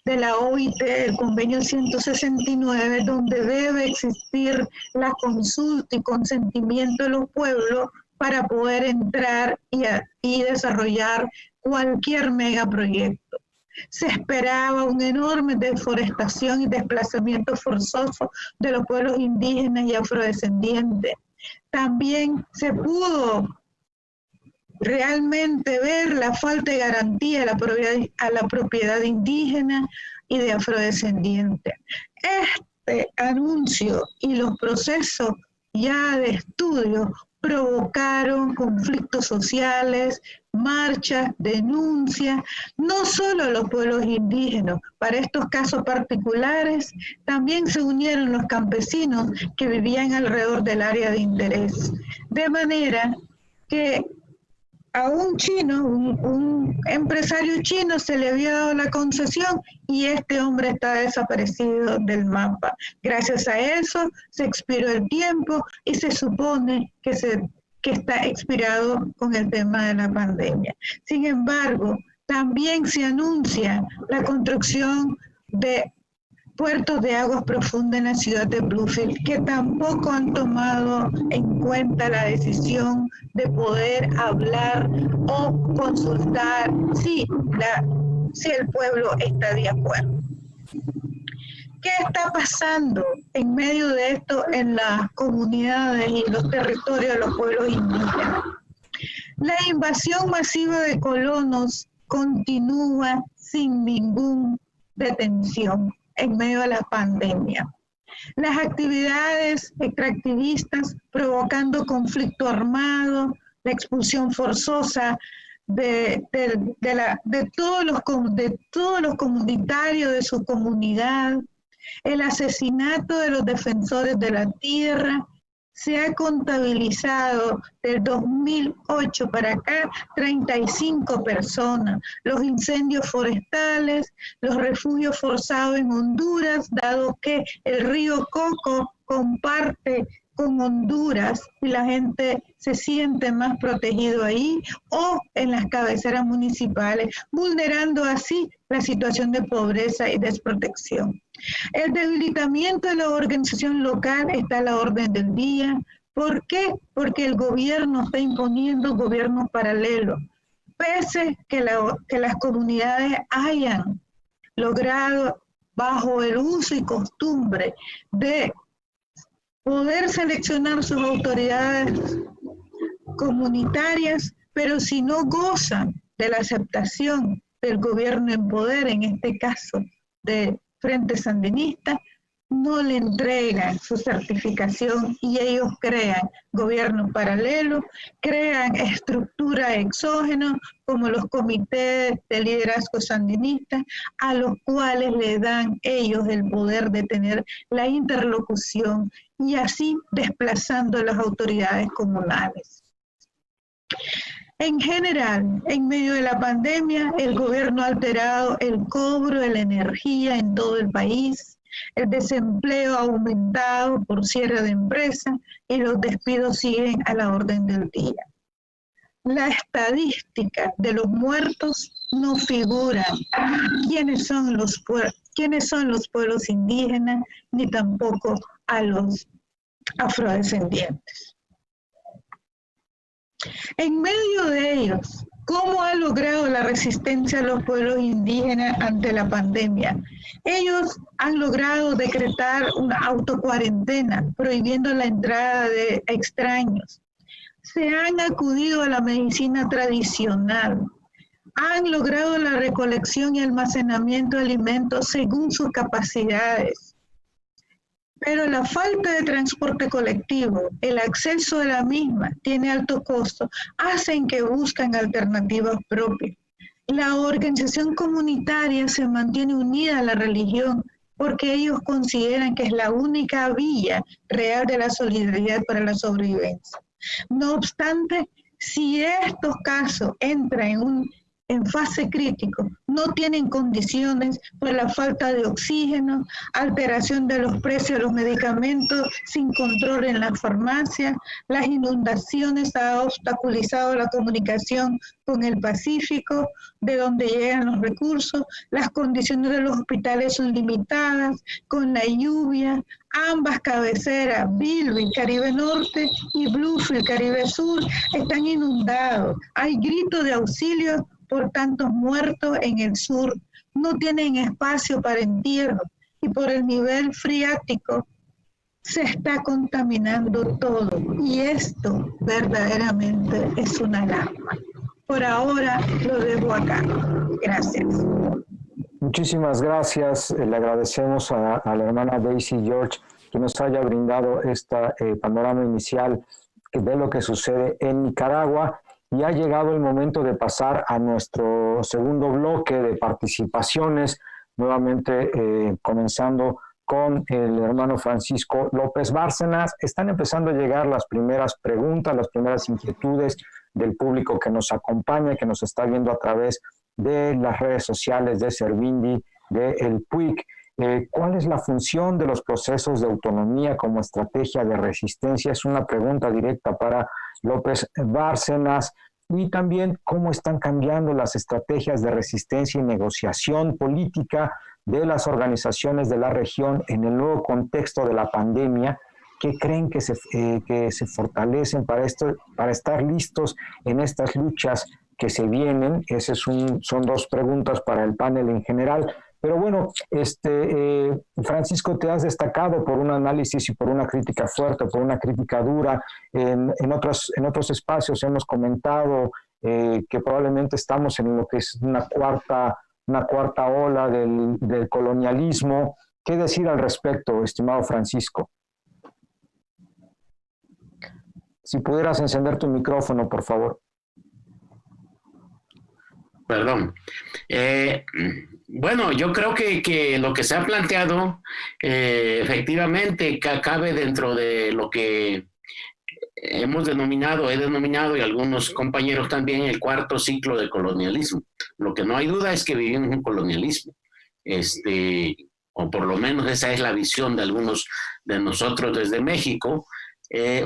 de la OIT, el convenio 169, donde debe existir la consulta y consentimiento de los pueblos para poder entrar y desarrollar cualquier megaproyecto. Se esperaba una enorme deforestación y desplazamiento forzoso de los pueblos indígenas y afrodescendientes. También se pudo realmente ver la falta de garantía a la propiedad indígena y de afrodescendientes. Este anuncio y los procesos ya de estudio provocaron conflictos sociales, marchas, denuncias, no solo a los pueblos indígenas. Para estos casos particulares también se unieron los campesinos que vivían alrededor del área de interés. De manera que a un chino, un empresario chino, se le había dado la concesión y este hombre está desaparecido del mapa. Gracias a eso se expiró el tiempo y se supone que está expirado con el tema de la pandemia. Sin embargo, también se anuncia la construcción de puertos de aguas profundas en la ciudad de Bluefield, que tampoco han tomado en cuenta la decisión de poder hablar o consultar si el pueblo está de acuerdo. ¿Qué está pasando en medio de esto en las comunidades y los territorios de los pueblos indígenas? La invasión masiva de colonos continúa sin ninguna detención en medio de la pandemia. Las actividades extractivistas provocando conflicto armado, la expulsión forzosa de todos los comunitarios de su comunidad, el asesinato de los defensores de la tierra. Se ha contabilizado del 2008 para acá 35 personas, los incendios forestales, los refugios forzados en Honduras, dado que el río Coco comparte con Honduras y la gente se siente más protegido ahí, o en las cabeceras municipales, vulnerando así la situación de pobreza y desprotección. El debilitamiento de la organización local está a la orden del día. ¿Por qué? Porque el gobierno está imponiendo gobiernos paralelos, pese que las comunidades hayan logrado, bajo el uso y costumbre de poder seleccionar sus autoridades comunitarias, pero si no gozan de la aceptación del gobierno en poder, en este caso de Frente Sandinista, no le entregan su certificación y ellos crean gobiernos paralelos, crean estructuras exógenas como los comités de liderazgo sandinista, a los cuales le dan ellos el poder de tener la interlocución y así desplazando a las autoridades comunales. En general, en medio de la pandemia, el gobierno ha alterado el cobro de la energía en todo el país, el desempleo ha aumentado por cierre de empresas y los despidos siguen a la orden del día. La estadística de los muertos no figura quiénes son los pueblos indígenas, ni tampoco a los afrodescendientes. En medio de ellos, ¿cómo ha logrado la resistencia a los pueblos indígenas ante la pandemia? Ellos han logrado decretar una autocuarentena, prohibiendo la entrada de extraños. Se han acudido a la medicina tradicional. Han logrado la recolección y almacenamiento de alimentos según sus capacidades. Pero la falta de transporte colectivo, el acceso a la misma, tiene alto costo, hacen que buscan alternativas propias. La organización comunitaria se mantiene unida a la religión porque ellos consideran que es la única vía real de la solidaridad para la sobrevivencia. No obstante, si estos casos entran en fase crítica, no tienen condiciones por la falta de oxígeno, alteración de los precios de los medicamentos sin control en las farmacias, las inundaciones han obstaculizado la comunicación con el Pacífico, de donde llegan los recursos, las condiciones de los hospitales son limitadas, con la lluvia, ambas cabeceras, Bilby, Caribe Norte, y Bluefield, Caribe Sur, están inundados, hay gritos de auxilio por tantos muertos en el sur, no tienen espacio para entierro y por el nivel freático se está contaminando todo y esto verdaderamente es una alarma. Por ahora lo dejo acá. Gracias. Muchísimas gracias. Le agradecemos a la hermana Daisy George que nos haya brindado este panorama inicial de lo que sucede en Nicaragua. Y ha llegado el momento de pasar a nuestro segundo bloque de participaciones, nuevamente comenzando con el hermano Francisco López Bárcenas. Están empezando a llegar las primeras preguntas, las primeras inquietudes del público que nos acompaña, que nos está viendo a través de las redes sociales de Servindi, de El PUIC. ¿Cuál es la función de los procesos de autonomía como estrategia de resistencia? Es una pregunta directa para López Bárcenas. Y también cómo están cambiando las estrategias de resistencia y negociación política de las organizaciones de la región en el nuevo contexto de la pandemia. ¿Qué creen que se fortalecen para estar listos en estas luchas que se vienen? Esas son dos preguntas para el panel en general. Pero bueno, Francisco, te has destacado por un análisis y por una crítica fuerte, por una crítica dura. En otros espacios hemos comentado que probablemente estamos en lo que es una cuarta ola del colonialismo. ¿Qué decir al respecto, estimado Francisco? Si pudieras encender tu micrófono, por favor. Perdón. Bueno, yo creo que lo que se ha planteado efectivamente cabe dentro de lo que he denominado y algunos compañeros también el cuarto ciclo de colonialismo. Lo que no hay duda es que vivimos un colonialismo, o por lo menos esa es la visión de algunos de nosotros desde México,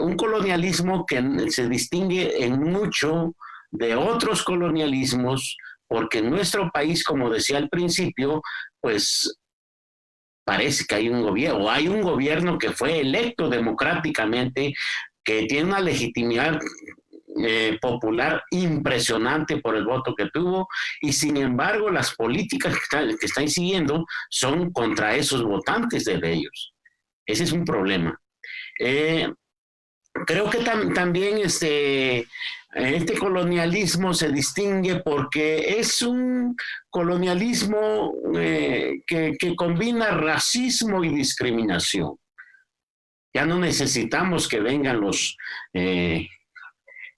un colonialismo que se distingue en mucho de otros colonialismos, porque en nuestro país, como decía al principio, pues parece que hay un gobierno que fue electo democráticamente, que tiene una legitimidad popular impresionante por el voto que tuvo, y sin embargo las políticas que están siguiendo son contra esos votantes de ellos. Ese es un problema. Creo que también este colonialismo se distingue porque es un colonialismo que combina racismo y discriminación. Ya no necesitamos que vengan los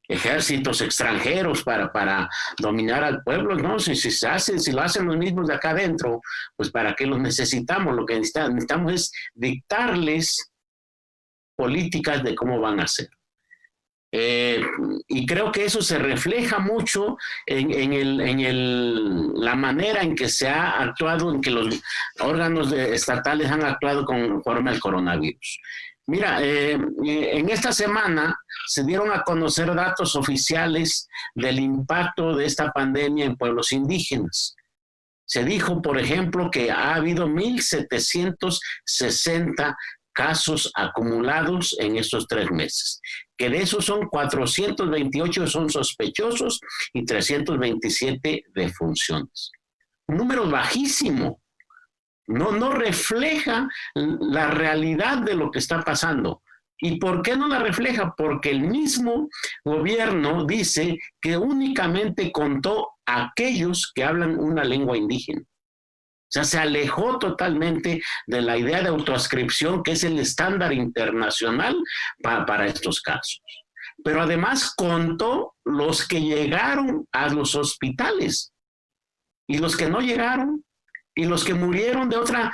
ejércitos extranjeros para dominar al pueblo, ¿no? Si lo hacen los mismos de acá adentro, pues ¿para qué los necesitamos? Lo que necesitamos es dictarles políticas de cómo van a ser. Y creo que eso se refleja mucho en la manera en que se ha actuado, en que los órganos estatales han actuado conforme al coronavirus. Mira, en esta semana se dieron a conocer datos oficiales del impacto de esta pandemia en pueblos indígenas. Se dijo, por ejemplo, que ha habido 1,760 casos acumulados en estos 3 meses, que de esos son 428 son sospechosos y 327 defunciones. Un número bajísimo. No refleja la realidad de lo que está pasando. ¿Y por qué no la refleja? Porque el mismo gobierno dice que únicamente contó a aquellos que hablan una lengua indígena. O sea, se alejó totalmente de la idea de autoascripción, que es el estándar internacional para estos casos. Pero además contó los que llegaron a los hospitales y los que no llegaron y los que murieron de otra,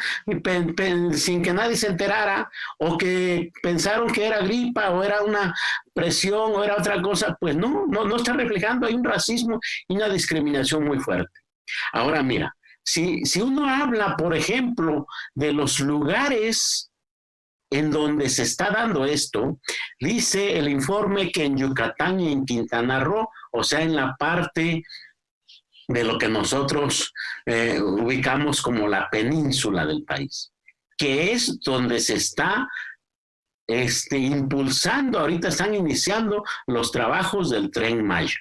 sin que nadie se enterara, o que pensaron que era gripa o era una presión o era otra cosa, pues no está reflejando. Hay un racismo y una discriminación muy fuerte. Ahora mira, si uno habla, por ejemplo, de los lugares en donde se está dando esto, dice el informe que en Yucatán y en Quintana Roo, o sea, en la parte de lo que nosotros ubicamos como la península del país, que es donde se está impulsando, ahorita están iniciando los trabajos del Tren Maya,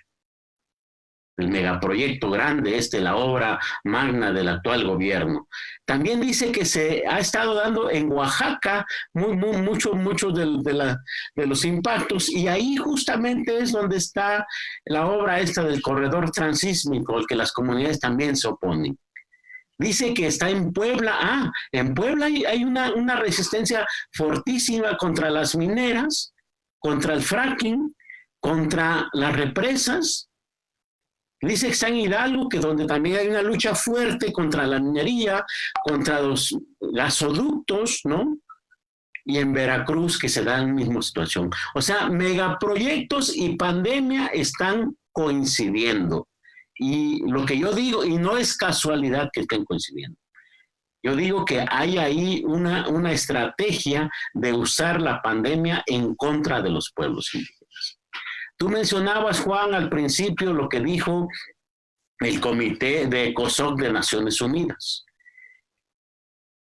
el megaproyecto grande, la obra magna del actual gobierno. También dice que se ha estado dando en Oaxaca muchos de los impactos, y ahí justamente es donde está la obra del corredor transísmico, al que las comunidades también se oponen. Dice que está en Puebla. Ah, en Puebla hay una resistencia fortísima contra las mineras, contra el fracking, contra las represas. Dice que está en Hidalgo, que donde también hay una lucha fuerte contra la minería, contra los gasoductos, ¿no? Y en Veracruz, que se da la misma situación. O sea, megaproyectos y pandemia están coincidiendo. Y lo que yo digo, y no es casualidad que estén coincidiendo, yo digo que hay ahí una estrategia de usar la pandemia en contra de los pueblos indígenas. Tú mencionabas, Juan, al principio lo que dijo el Comité de ECOSOC de Naciones Unidas.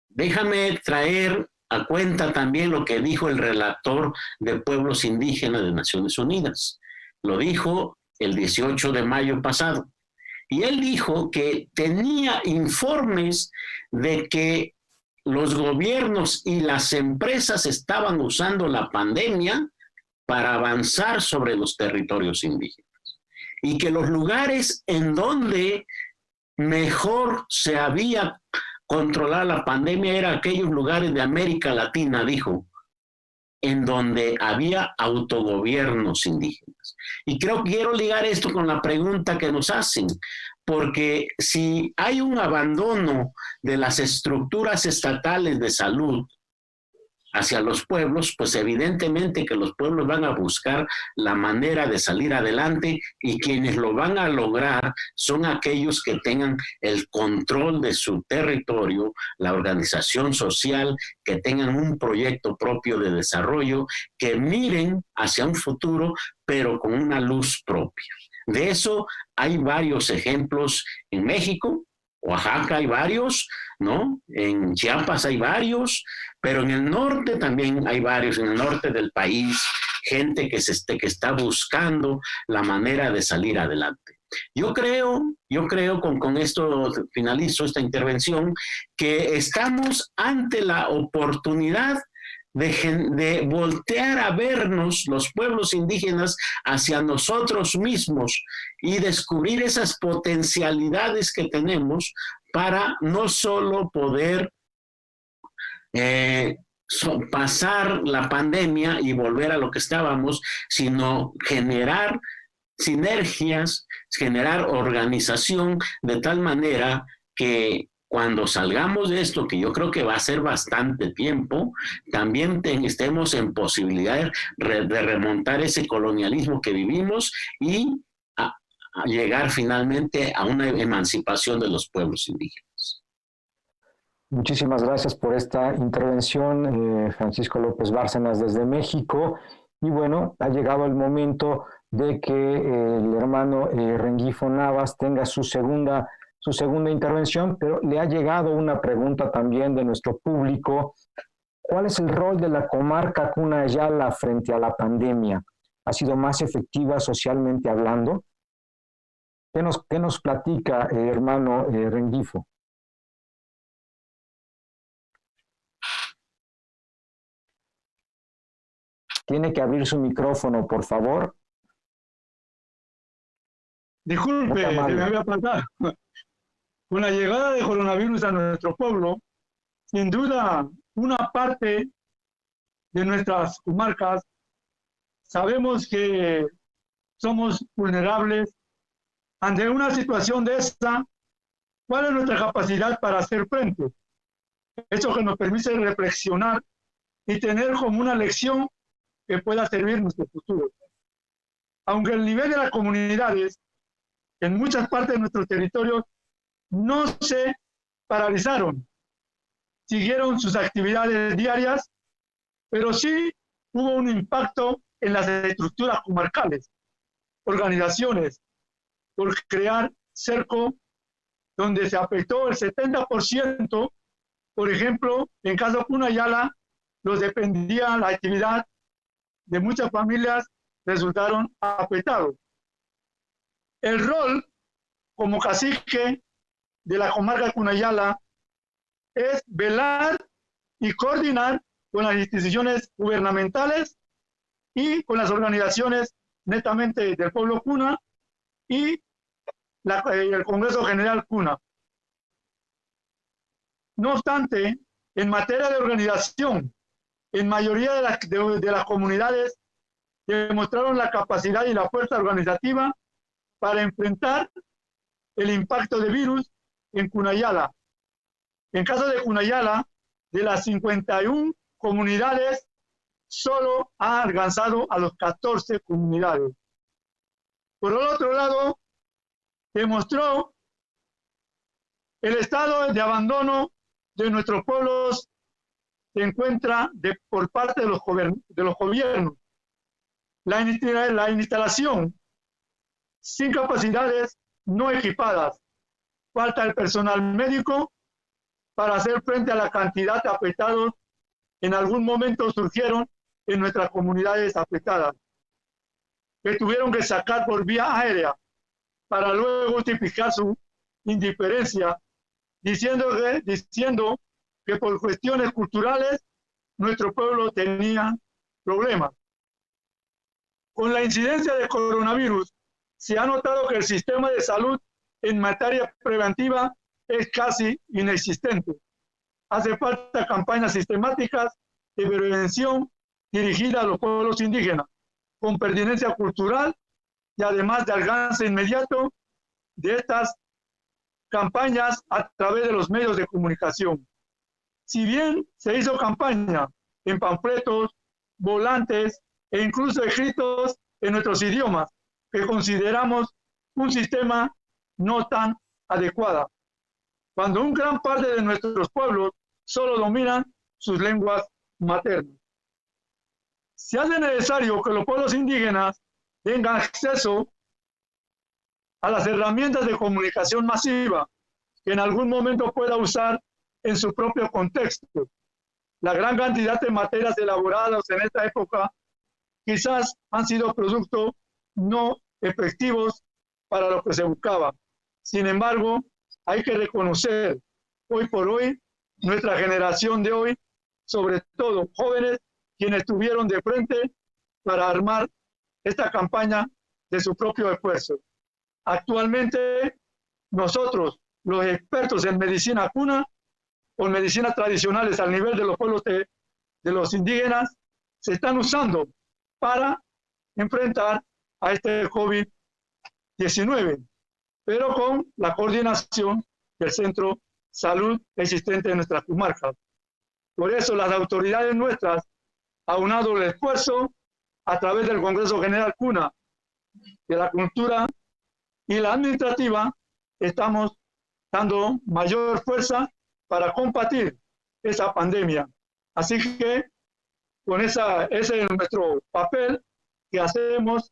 Déjame traer a cuenta también lo que dijo el relator de pueblos indígenas de Naciones Unidas. Lo dijo el 18 de mayo pasado. Y él dijo que tenía informes de que los gobiernos y las empresas estaban usando la pandemia para avanzar sobre los territorios indígenas. Y que los lugares en donde mejor se había controlado la pandemia eran aquellos lugares de América Latina, dijo, en donde había autogobiernos indígenas. Y creo que quiero ligar esto con la pregunta que nos hacen, porque si hay un abandono de las estructuras estatales de salud hacia los pueblos, pues evidentemente que los pueblos van a buscar la manera de salir adelante y quienes lo van a lograr son aquellos que tengan el control de su territorio, la organización social, que tengan un proyecto propio de desarrollo, que miren hacia un futuro, pero con una luz propia. De eso hay varios ejemplos en México. Oaxaca hay varios, ¿no? En Chiapas hay varios, pero en el norte también hay varios, en el norte del país, gente que está buscando la manera de salir adelante. Yo creo con esto finalizo esta intervención, que estamos ante la oportunidad de voltear a vernos los pueblos indígenas hacia nosotros mismos y descubrir esas potencialidades que tenemos para no solo poder pasar la pandemia y volver a lo que estábamos, sino generar sinergias, generar organización de tal manera que cuando salgamos de esto, que yo creo que va a ser bastante tiempo, también estemos en posibilidad de remontar ese colonialismo que vivimos y a llegar finalmente a una emancipación de los pueblos indígenas. Muchísimas gracias por esta intervención, Francisco López Bárcenas desde México. Y bueno, ha llegado el momento de que el hermano Rengifo Navas tenga su segunda intervención, pero le ha llegado una pregunta también de nuestro público. ¿Cuál es el rol de la comarca Cuna-Ayala frente a la pandemia? ¿Ha sido más efectiva socialmente hablando? ¿Qué nos platica, hermano Rengifo? Tiene que abrir su micrófono, por favor. Disculpe, se me había pasado. Con la llegada de coronavirus a nuestro pueblo, sin duda, una parte de nuestras comarcas sabemos que somos vulnerables ante una situación de esta. ¿Cuál es nuestra capacidad para hacer frente? Eso que nos permite reflexionar y tener como una lección que pueda servir nuestro futuro. Aunque el nivel de las comunidades en muchas partes de nuestros territorios no se paralizaron, siguieron sus actividades diarias, pero sí hubo un impacto en las estructuras comarcales, organizaciones, por crear cerco, donde se afectó el 70%, por ejemplo, en caso de Cuna-Ayala, los dependía la actividad de muchas familias, resultaron afectados. El rol como cacique de la comarca de Cuna-Ayala es velar y coordinar con las instituciones gubernamentales y con las organizaciones netamente del pueblo Cuna y el Congreso General Cuna. No obstante, en materia de organización, en mayoría de las comunidades demostraron la capacidad y la fuerza organizativa para enfrentar el impacto de virus en Cunayala. En caso de Cunayala, de las 51 comunidades, solo ha alcanzado a los 14 comunidades. Por el otro lado, demostró el estado de abandono de nuestros pueblos se encuentra por parte de los gobiernos. La instalación sin capacidades no equipadas, falta el personal médico para hacer frente a la cantidad de afectados en algún momento surgieron en nuestras comunidades afectadas, que tuvieron que sacar por vía aérea para luego justificar su indiferencia, diciendo que por cuestiones culturales nuestro pueblo tenía problemas. Con la incidencia de coronavirus, se ha notado que el sistema de salud en materia preventiva es casi inexistente. Hace falta campañas sistemáticas de prevención dirigidas a los pueblos indígenas, con pertinencia cultural y además de alcance inmediato de estas campañas a través de los medios de comunicación. Si bien se hizo campaña en panfletos, volantes e incluso escritos en nuestros idiomas, que consideramos un sistema no tan adecuado, cuando una gran parte de nuestros pueblos solo dominan sus lenguas maternas. Se hace necesario que los pueblos indígenas tengan acceso a las herramientas de comunicación masiva que en algún momento pueda usar en su propio contexto. La gran cantidad de materias elaboradas en esta época quizás han sido productos no efectivos para lo que se buscaba. Sin embargo, hay que reconocer hoy por hoy, nuestra generación de hoy, sobre todo jóvenes, quienes estuvieron de frente para armar esta campaña de su propio esfuerzo. Actualmente, nosotros, los expertos en medicina cuna o en medicinas tradicionales al nivel de los pueblos de los indígenas, se están usando para enfrentar a este COVID-19, pero con la coordinación del centro salud existente en nuestras comarcas. Por eso las autoridades nuestras, aunado el esfuerzo a través del Congreso General CUNA, de la cultura y la administrativa, estamos dando mayor fuerza para combatir esa pandemia. Así que con ese es nuestro papel que hacemos,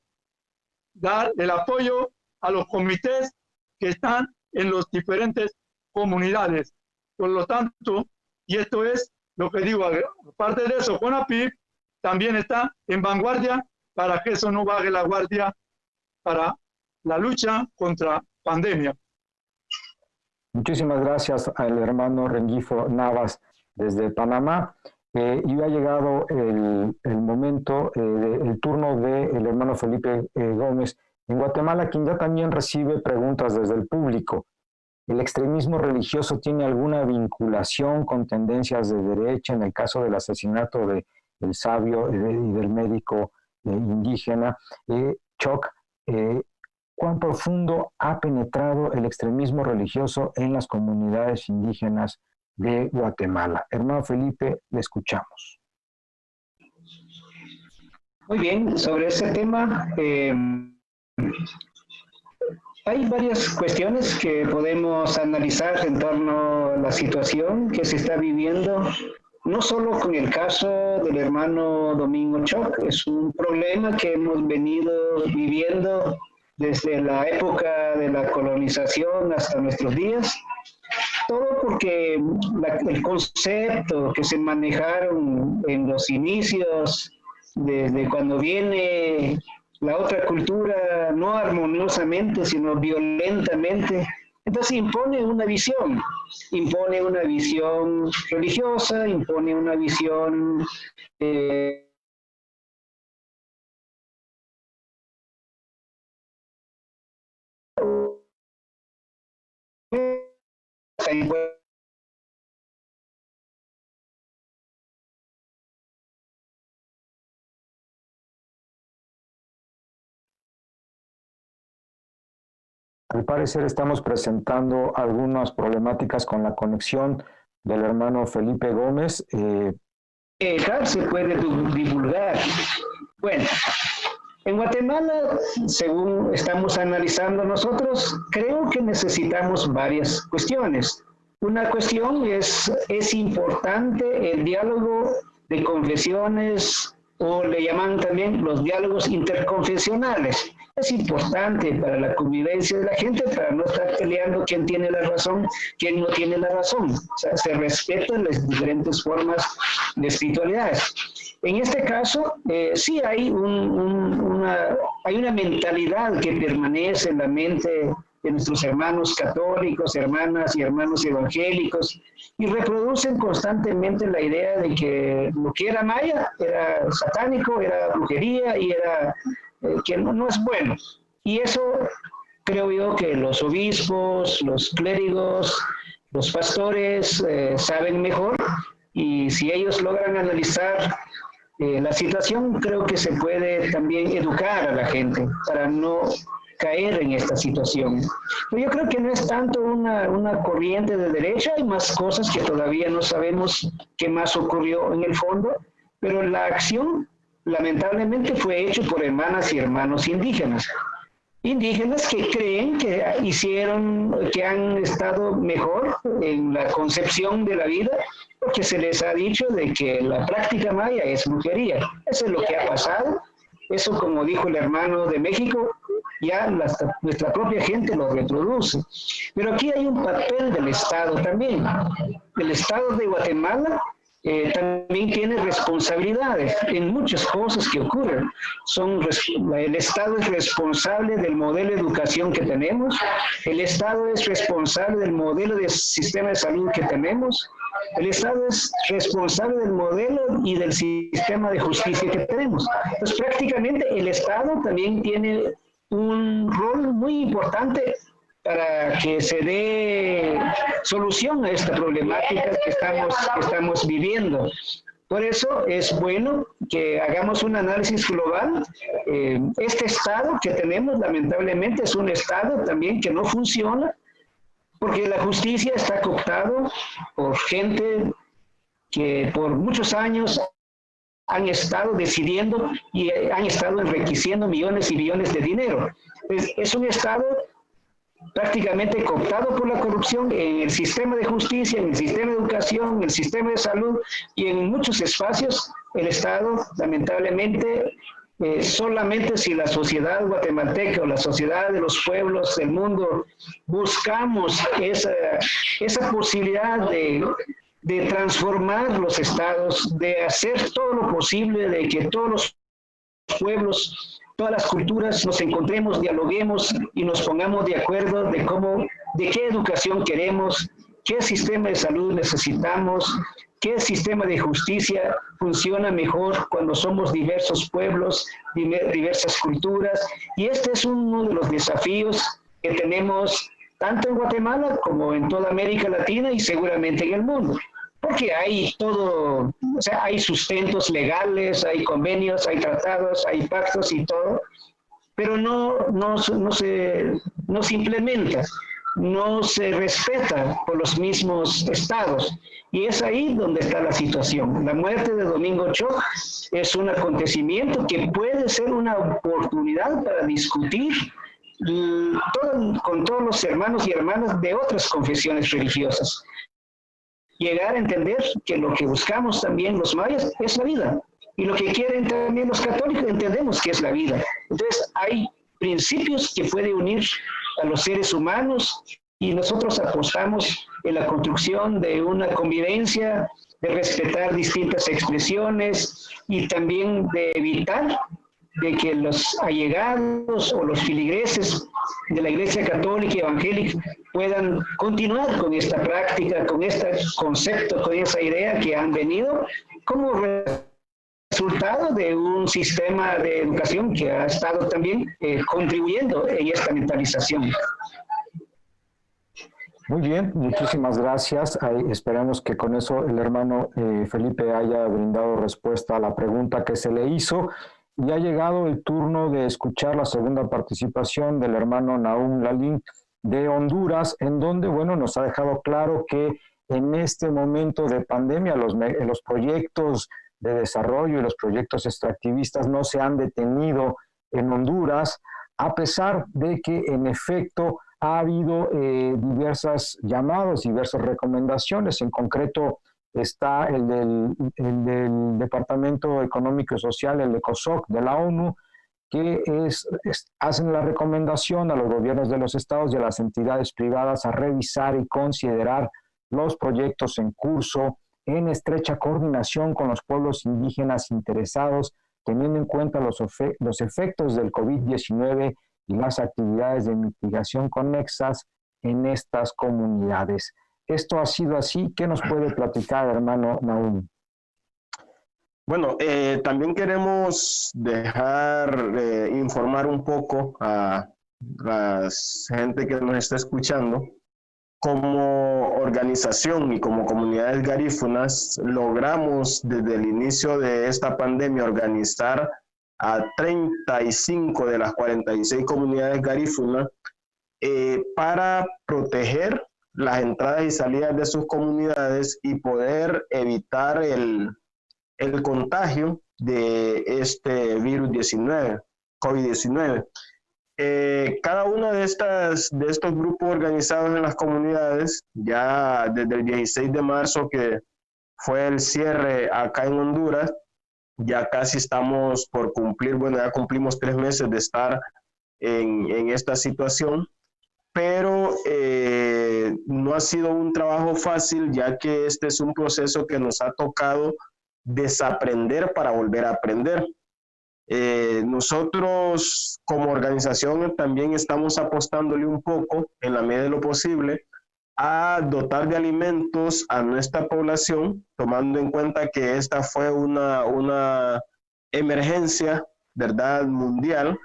dar el apoyo a los comités que están en las diferentes comunidades. Por lo tanto, y esto es lo que digo, aparte de eso, CONAPIB también está en vanguardia para que eso no baje la guardia para la lucha contra pandemia. Muchísimas gracias al hermano Rengifo Navas desde Panamá. Y ha llegado el momento, el turno del hermano Felipe Gómez en Guatemala, quien ya también recibe preguntas desde el público. ¿El extremismo religioso tiene alguna vinculación con tendencias de derecha en el caso del asesinato del sabio y del médico indígena? Choc, ¿cuán profundo ha penetrado el extremismo religioso en las comunidades indígenas de Guatemala? Hermano Felipe, le escuchamos. Muy bien, sobre ese tema hay varias cuestiones que podemos analizar en torno a la situación que se está viviendo, no solo con el caso del hermano Domingo Choc, es un problema que hemos venido viviendo desde la época de la colonización hasta nuestros días, todo porque el concepto que se manejaron en los inicios, desde cuando viene la otra cultura, no armoniosamente, sino violentamente, entonces impone una visión religiosa, impone una visión Al parecer estamos presentando algunas problemáticas con la conexión del hermano Felipe Gómez. Se puede divulgar. Bueno, en Guatemala, según estamos analizando nosotros, creo que necesitamos varias cuestiones. Una cuestión es importante el diálogo de confesiones, o le llaman también los diálogos interconfesionales. Es importante para la convivencia de la gente, para no estar peleando quién tiene la razón, quién no tiene la razón. O sea, se respetan las diferentes formas de espiritualidades. En este caso, sí hay una mentalidad que permanece en la mente de nuestros hermanos católicos, hermanas y hermanos evangélicos, y reproducen constantemente la idea de que lo que era maya era satánico, era brujería y era que no es bueno. Y eso creo yo que los obispos, los clérigos, los pastores saben mejor, y si ellos logran analizar la situación, creo que se puede también educar a la gente para no caer en esta situación. Pero yo creo que no es tanto una corriente de derecha, hay más cosas que todavía no sabemos qué más ocurrió en el fondo, pero la acción lamentablemente fue hecha por hermanas y hermanos indígenas. Indígenas que creen que han estado mejor en la concepción de la vida, porque se les ha dicho de que la práctica maya es brujería. Eso es lo que ha pasado. Eso, como dijo el hermano de México, ya nuestra propia gente lo reproduce. Pero aquí hay un papel del Estado también. El Estado de Guatemala también tiene responsabilidades en muchas cosas que ocurren. El Estado es responsable del modelo de educación que tenemos, el Estado es responsable del modelo de sistema de salud que tenemos, el Estado es responsable del modelo y del sistema de justicia que tenemos. Entonces, prácticamente el Estado también tiene un rol muy importante para que se dé solución a esta problemática que estamos viviendo. Por eso es bueno que hagamos un análisis global. Este Estado que tenemos, lamentablemente, es un Estado también que no funciona, porque la justicia está cooptado por gente que por muchos años han estado decidiendo y han estado enriqueciendo millones y billones de dinero. Es un Estado prácticamente cooptado por la corrupción en el sistema de justicia, en el sistema de educación, en el sistema de salud y en muchos espacios. El Estado, lamentablemente, solamente si la sociedad guatemalteca o la sociedad de los pueblos del mundo buscamos esa posibilidad de transformar los estados, de hacer todo lo posible, de que todos los pueblos, todas las culturas nos encontremos, dialoguemos y nos pongamos de acuerdo de qué educación queremos, qué sistema de salud necesitamos, qué sistema de justicia funciona mejor cuando somos diversos pueblos, diversas culturas. Y este es uno de los desafíos que tenemos tanto en Guatemala como en toda América Latina y seguramente en el mundo. Porque hay hay sustentos legales, hay convenios, hay tratados, hay pactos y todo, pero no se implementa, no se respeta por los mismos estados. Y es ahí donde está la situación. La muerte de Domingo Cho es un acontecimiento que puede ser una oportunidad para discutir con todos los hermanos y hermanas de otras confesiones religiosas. Llegar a entender que lo que buscamos también los mayas es la vida. Y lo que quieren también los católicos, entendemos que es la vida. Entonces, hay principios que pueden unir a los seres humanos y nosotros apostamos en la construcción de una convivencia, de respetar distintas expresiones y también de evitar de que los allegados o los feligreses de la Iglesia Católica y Evangélica puedan continuar con esta práctica, con este concepto, con esa idea que han venido como resultado de un sistema de educación que ha estado también contribuyendo en esta mentalización. Muy bien, muchísimas gracias. Esperamos que con eso el hermano Felipe haya brindado respuesta a la pregunta que se le hizo. Y ha llegado el turno de escuchar la segunda participación del hermano Nahum Lalín, de Honduras, en donde, bueno, nos ha dejado claro que en este momento de pandemia los proyectos de desarrollo y los proyectos extractivistas no se han detenido en Honduras, a pesar de que en efecto ha habido diversos llamados, diversas recomendaciones. En concreto está el del Departamento Económico y Social, el ECOSOC de la ONU, que hacen la recomendación a los gobiernos de los estados y a las entidades privadas a revisar y considerar los proyectos en curso en estrecha coordinación con los pueblos indígenas interesados, teniendo en cuenta los efectos del COVID-19 y las actividades de mitigación conexas en estas comunidades. Esto ha sido así. ¿Qué nos puede platicar, hermano Nahum? Bueno, también queremos informar un poco a la gente que nos está escuchando. Como organización y como comunidades garífunas, logramos desde el inicio de esta pandemia organizar a 35 de las 46 comunidades garífunas para proteger las entradas y salidas de sus comunidades y poder evitar el contagio de este virus 19, COVID-19. Cada uno de estos grupos organizados en las comunidades, ya desde el 16 de marzo, que fue el cierre acá en Honduras, ya casi estamos por cumplir, bueno, ya cumplimos 3 meses de estar en esta situación, pero no ha sido un trabajo fácil, ya que este es un proceso que nos ha tocado desaprender para volver a aprender. Nosotros como organización también estamos apostándole un poco, en la medida de lo posible, a dotar de alimentos a nuestra población, tomando en cuenta que esta fue una emergencia, ¿verdad?, mundial,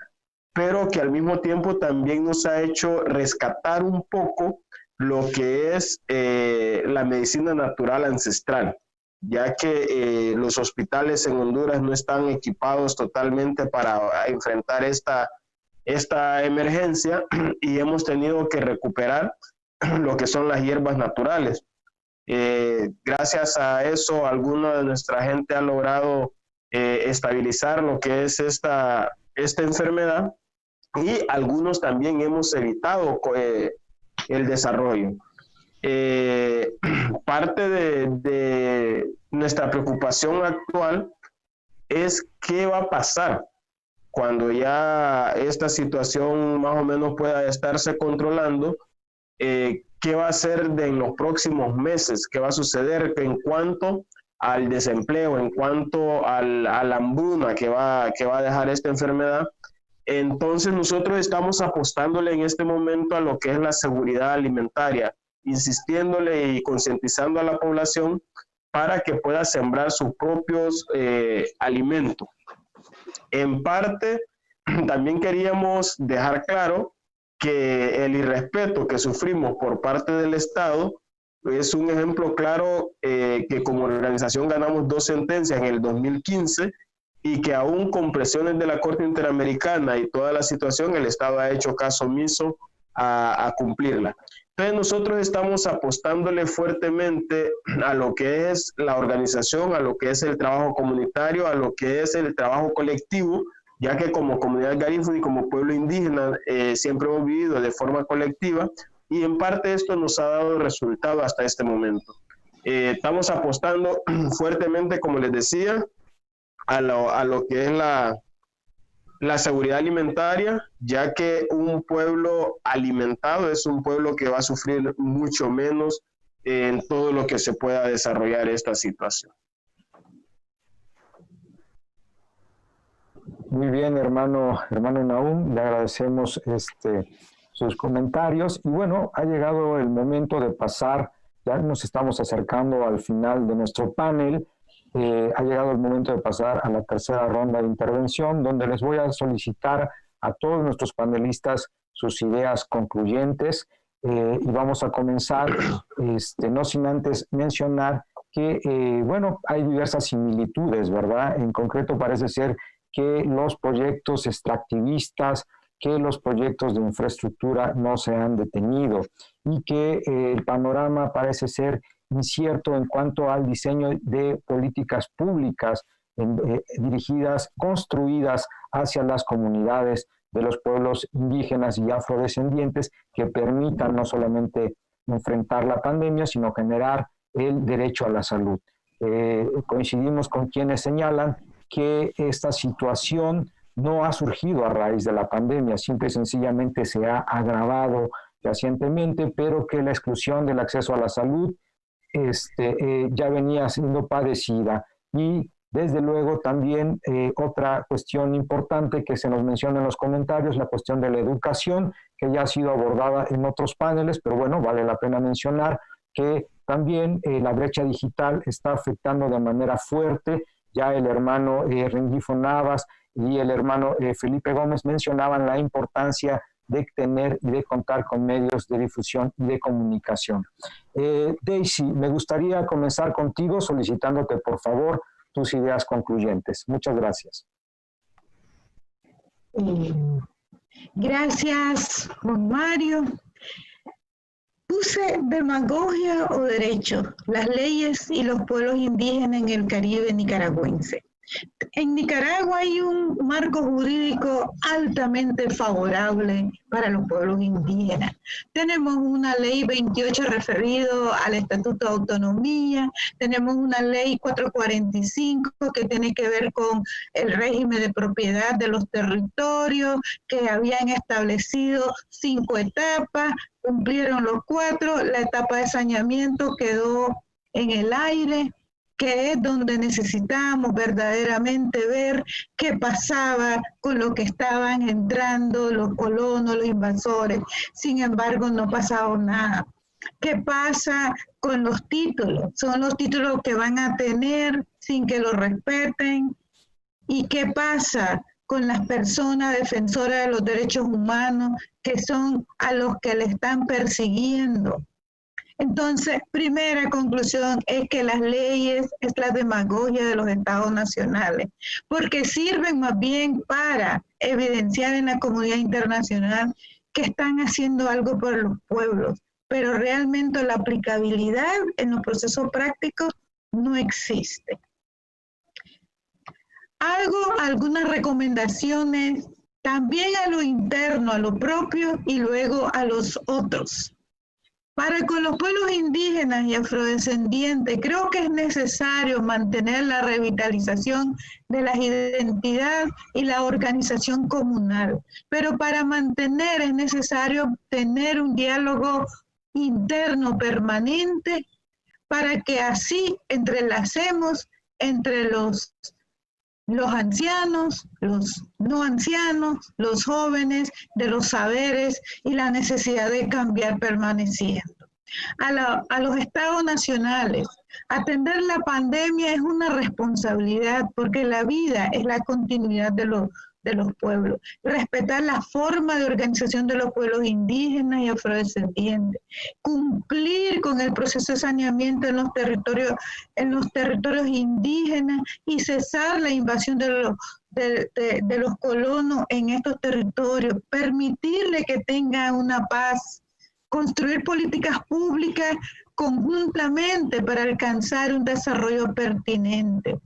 pero que al mismo tiempo también nos ha hecho rescatar un poco lo que es la medicina natural ancestral, ya que los hospitales en Honduras no están equipados totalmente para enfrentar esta emergencia y hemos tenido que recuperar lo que son las hierbas naturales. Gracias a eso, alguna de nuestra gente ha logrado estabilizar lo que es esta enfermedad y algunos también hemos evitado el desarrollo. Parte de nuestra preocupación actual es qué va a pasar cuando ya esta situación más o menos pueda estarse controlando, qué va a ser en los próximos meses, qué va a suceder en cuanto al desempleo, en cuanto a la hambruna que va a dejar esta enfermedad. Entonces nosotros estamos apostándole en este momento a lo que es la seguridad alimentaria, insistiéndole y concientizando a la población para que pueda sembrar sus propios alimentos. En parte, también queríamos dejar claro que el irrespeto que sufrimos por parte del Estado es un ejemplo claro que como organización ganamos 2 sentencias en el 2015 y que aún con presiones de la Corte Interamericana y toda la situación, el Estado ha hecho caso omiso a cumplirla. Entonces nosotros estamos apostándole fuertemente a lo que es la organización, a lo que es el trabajo comunitario, a lo que es el trabajo colectivo, ya que como comunidad garífuna y como pueblo indígena siempre hemos vivido de forma colectiva y en parte esto nos ha dado resultado hasta este momento. Estamos apostando fuertemente, como les decía, a lo que es la seguridad alimentaria, ya que un pueblo alimentado es un pueblo que va a sufrir mucho menos en todo lo que se pueda desarrollar esta situación. Muy bien, hermano Nahum, le agradecemos sus comentarios. Y bueno, ha llegado el momento de pasar, ya nos estamos acercando al final de nuestro panel. Ha llegado el momento de pasar a la tercera ronda de intervención, donde les voy a solicitar a todos nuestros panelistas sus ideas concluyentes y vamos a comenzar, no sin antes mencionar que, bueno, hay diversas similitudes, ¿verdad? En concreto parece ser que los proyectos extractivistas que los proyectos de infraestructura no se han detenido y que el panorama parece ser incierto en cuanto al diseño de políticas públicas dirigidas, construidas hacia las comunidades de los pueblos indígenas y afrodescendientes que permitan no solamente enfrentar la pandemia, sino generar el derecho a la salud. Coincidimos con quienes señalan que esta situación no ha surgido a raíz de la pandemia, simple y sencillamente se ha agravado recientemente, pero que la exclusión del acceso a la salud ya venía siendo padecida. Y desde luego también otra cuestión importante que se nos menciona en los comentarios, la cuestión de la educación, que ya ha sido abordada en otros paneles, pero bueno, vale la pena mencionar que también la brecha digital está afectando de manera fuerte. Ya el hermano Rengifo Navas y el hermano Felipe Gómez mencionaban la importancia de tener y de contar con medios de difusión y de comunicación. Daisy, me gustaría comenzar contigo solicitándote, por favor, tus ideas concluyentes. Muchas gracias. Gracias, Juan Mario. Puse demagogia o derecho, las leyes y los pueblos indígenas en el Caribe nicaragüense. En Nicaragua hay un marco jurídico altamente favorable para los pueblos indígenas. Tenemos una ley 28 referido al Estatuto de Autonomía, tenemos una ley 445 que tiene que ver con el régimen de propiedad de los territorios, que habían establecido 5 etapas, cumplieron los 4, la etapa de saneamiento quedó en el aire, que es donde necesitamos verdaderamente ver qué pasaba con lo que estaban entrando los colonos, los invasores. Sin embargo, no ha pasado nada. ¿Qué pasa con los títulos? Son los títulos que van a tener sin que los respeten. ¿Y qué pasa con las personas defensoras de los derechos humanos que son a los que le están persiguiendo? Entonces, primera conclusión es que las leyes es la demagogia de los estados nacionales, porque sirven más bien para evidenciar en la comunidad internacional que están haciendo algo por los pueblos, pero realmente la aplicabilidad en los procesos prácticos no existe. Hago algunas recomendaciones también a lo interno, a lo propio y luego a los otros. Para con los pueblos indígenas y afrodescendientes, creo que es necesario mantener la revitalización de la identidad y la organización comunal. Pero para mantener es necesario tener un diálogo interno permanente para que así entrelacemos entre los ancianos, los no ancianos, los jóvenes, de los saberes y la necesidad de cambiar permaneciendo. A los estados nacionales, atender la pandemia es una responsabilidad porque la vida es la continuidad de los pueblos. Respetar la forma de organización de los pueblos indígenas y afrodescendientes. Cumplir con el proceso de saneamiento en los territorios indígenas y cesar la invasión de los colonos en estos territorios. Permitirle que tengan una paz. Construir políticas públicas conjuntamente para alcanzar un desarrollo pertinente.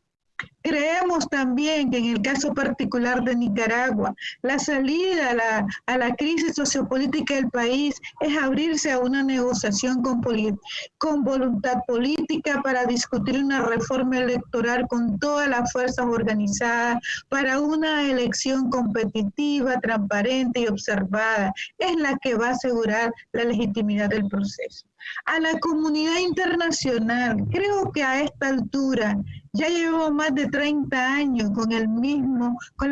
Creemos también que en el caso particular de Nicaragua, la salida a la crisis sociopolítica del país es abrirse a una negociación con voluntad política para discutir una reforma electoral con todas las fuerzas organizadas para una elección competitiva, transparente y observada. Es la que va a asegurar la legitimidad del proceso. A la comunidad internacional, creo que a esta altura ya llevamos más de 30 años con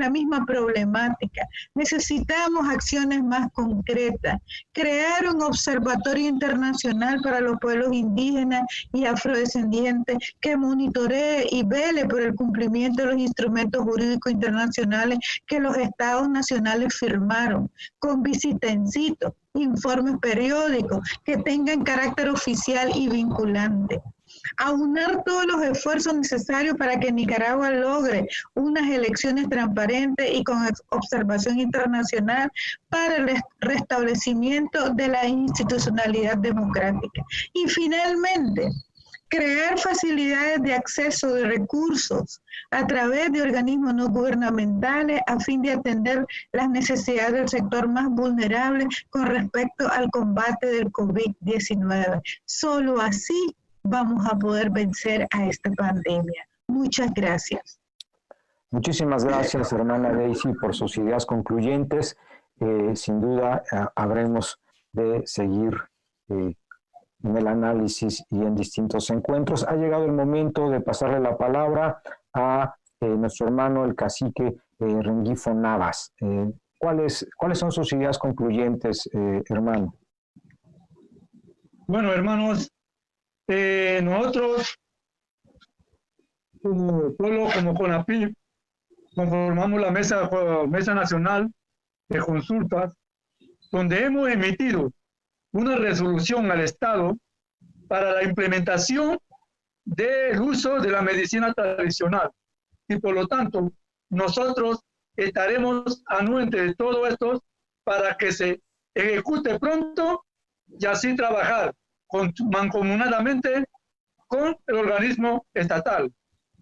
la misma problemática. Necesitamos acciones más concretas. Crear un observatorio internacional para los pueblos indígenas y afrodescendientes que monitoree y vele por el cumplimiento de los instrumentos jurídicos internacionales que los estados nacionales firmaron, con visita in situ, informes periódicos que tengan carácter oficial y vinculante. aunar todos los esfuerzos necesarios para que Nicaragua logre unas elecciones transparentes y con observación internacional para el restablecimiento de la institucionalidad democrática. Y finalmente, crear facilidades de acceso de recursos a través de organismos no gubernamentales a fin de atender las necesidades del sector más vulnerable con respecto al combate del COVID-19. Solo así vamos a poder vencer a esta pandemia. Muchas gracias. Muchísimas gracias, hermana Daisy, por sus ideas concluyentes. Sin duda, habremos de seguir en el análisis y en distintos encuentros. Ha llegado el momento de pasarle la palabra a nuestro hermano, el cacique Rengifo Navas. ¿Cuáles son sus ideas concluyentes, hermano? Bueno, hermanos, nosotros, como pueblo, como CONAPIB, conformamos la Mesa Nacional de Consultas, donde hemos emitido una resolución al Estado para la implementación del uso de la medicina tradicional. Y por lo tanto, nosotros estaremos anuentes de todo esto para que se ejecute pronto y así trabajar mancomunadamente con el organismo estatal.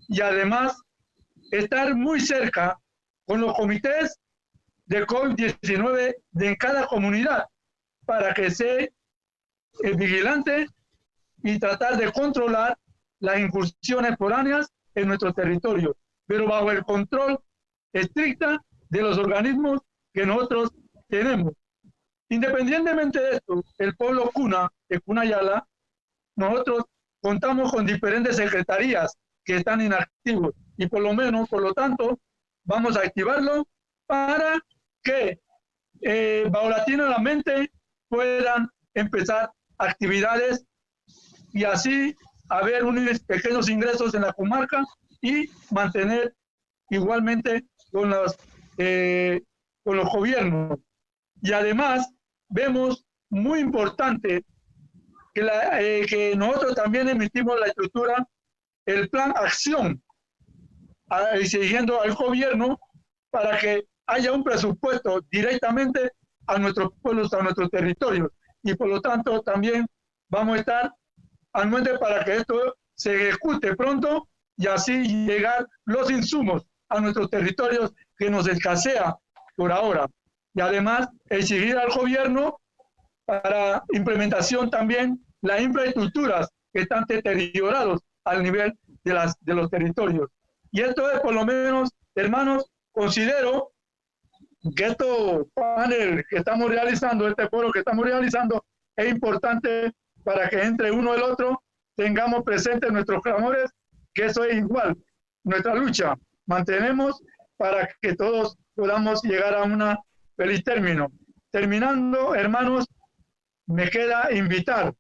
Y además, estar muy cerca con los comités de COVID-19 de cada comunidad, para que sea vigilante y tratar de controlar las incursiones foráneas en nuestro territorio, pero bajo el control estricto de los organismos que nosotros tenemos. Independientemente de esto, el pueblo Cuna, de Cunayala, nosotros contamos con diferentes secretarías que están inactivos y por lo tanto, vamos a activarlo para que paulatinamente puedan empezar actividades y así haber unos pequeños ingresos en la comarca y mantener igualmente con los gobiernos. Y además vemos muy importante que nosotros también emitimos la estructura, el plan acción, exigiendo al gobierno para que haya un presupuesto directamente a nuestros pueblos, a nuestros territorios. Y por lo tanto también vamos a estar anuentes para que esto se ejecute pronto y así llegar los insumos a nuestros territorios que nos escasea por ahora. Y además exigir al gobierno para implementación también las infraestructuras que están deterioradas al nivel de los territorios. Y esto es, por lo menos, hermanos, considero que este panel que estamos realizando, este foro que estamos realizando, es importante para que entre uno y el otro tengamos presentes nuestros clamores, que eso es igual, nuestra lucha. Mantenemos para que todos podamos llegar a un feliz término. Terminando, hermanos, me queda invitar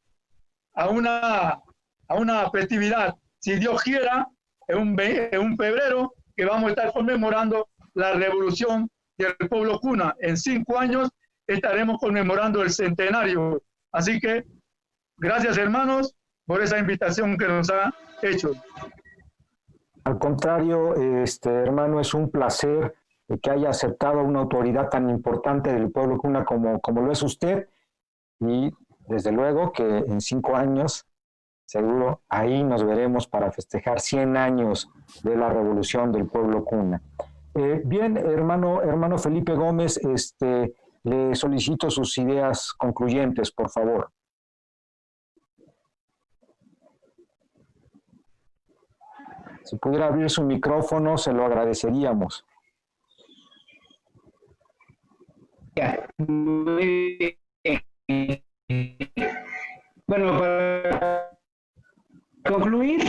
a una festividad, si Dios quiera, en un febrero, que vamos a estar conmemorando la revolución del pueblo Cuna. En 5 años estaremos conmemorando el centenario. Así que, gracias hermanos por esa invitación que nos ha hecho. Al contrario, hermano, es un placer que haya aceptado una autoridad tan importante del pueblo Cuna como lo es usted, y desde luego que en 5 años seguro ahí nos veremos para festejar 100 años de la revolución del pueblo Cuna. Bien, hermano Felipe Gómez, le solicito sus ideas concluyentes, por favor. Si pudiera abrir su micrófono, se lo agradeceríamos. Ya, muy bien. Bueno, para concluir,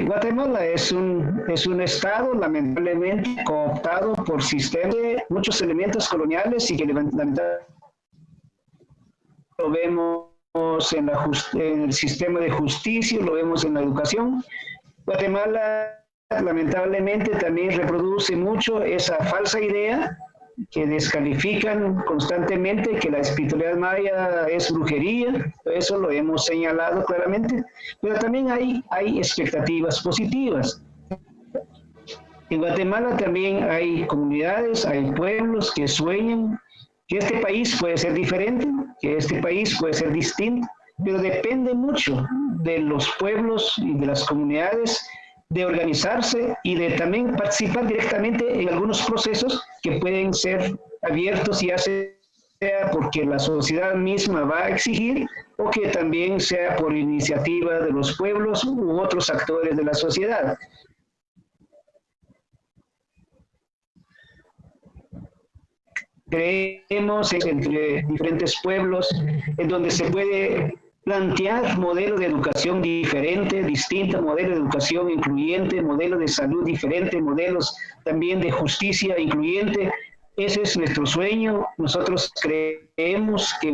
Guatemala es un estado lamentablemente cooptado por sistemas de muchos elementos coloniales y que lamentablemente lo vemos en el sistema de justicia, lo vemos en la educación. Guatemala lamentablemente también reproduce mucho esa falsa idea que descalifican constantemente que la espiritualidad maya es brujería, eso lo hemos señalado claramente, pero también hay expectativas positivas. En Guatemala también hay comunidades, hay pueblos que sueñan que este país puede ser diferente, que este país puede ser distinto, pero depende mucho de los pueblos y de las comunidades de organizarse y de también participar directamente en algunos procesos que pueden ser abiertos, ya sea porque la sociedad misma va a exigir o que también sea por iniciativa de los pueblos u otros actores de la sociedad. Creemos entre diferentes pueblos en donde se puede plantear modelo de educación diferente, distinto, modelo de educación incluyente, modelo de salud diferente, modelos también de justicia incluyente. Ese es nuestro sueño. Nosotros creemos que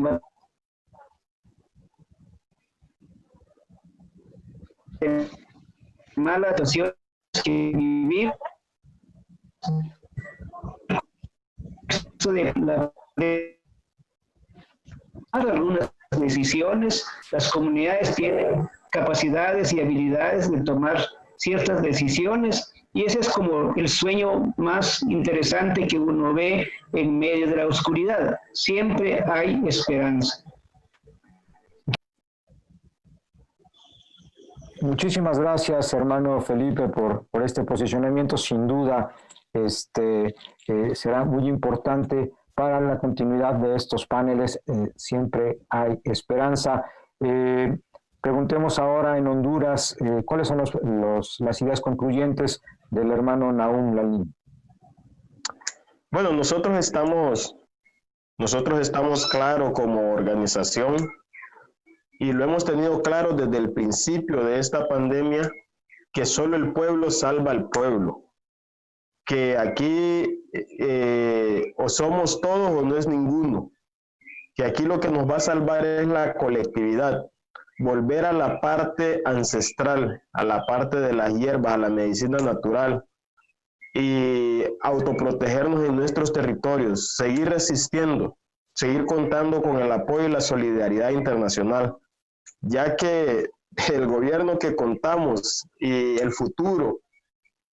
mala situación que vivir de algunas decisiones, las comunidades tienen capacidades y habilidades de tomar ciertas decisiones y ese es como el sueño más interesante que uno ve en medio de la oscuridad. Siempre hay esperanza. Muchísimas gracias, hermano Felipe, por este posicionamiento. Sin duda, será muy importante para la continuidad de estos paneles. Siempre hay esperanza. Preguntemos ahora en Honduras, ¿cuáles son las ideas concluyentes del hermano Nahum Lalín? Bueno, nosotros estamos claros como organización y lo hemos tenido claro desde el principio de esta pandemia, que solo el pueblo salva al pueblo, que aquí o somos todos o no es ninguno, que aquí lo que nos va a salvar es la colectividad, volver a la parte ancestral, a la parte de las hierbas, a la medicina natural y autoprotegernos en nuestros territorios, seguir resistiendo, seguir contando con el apoyo y la solidaridad internacional, ya que el gobierno que contamos y el futuro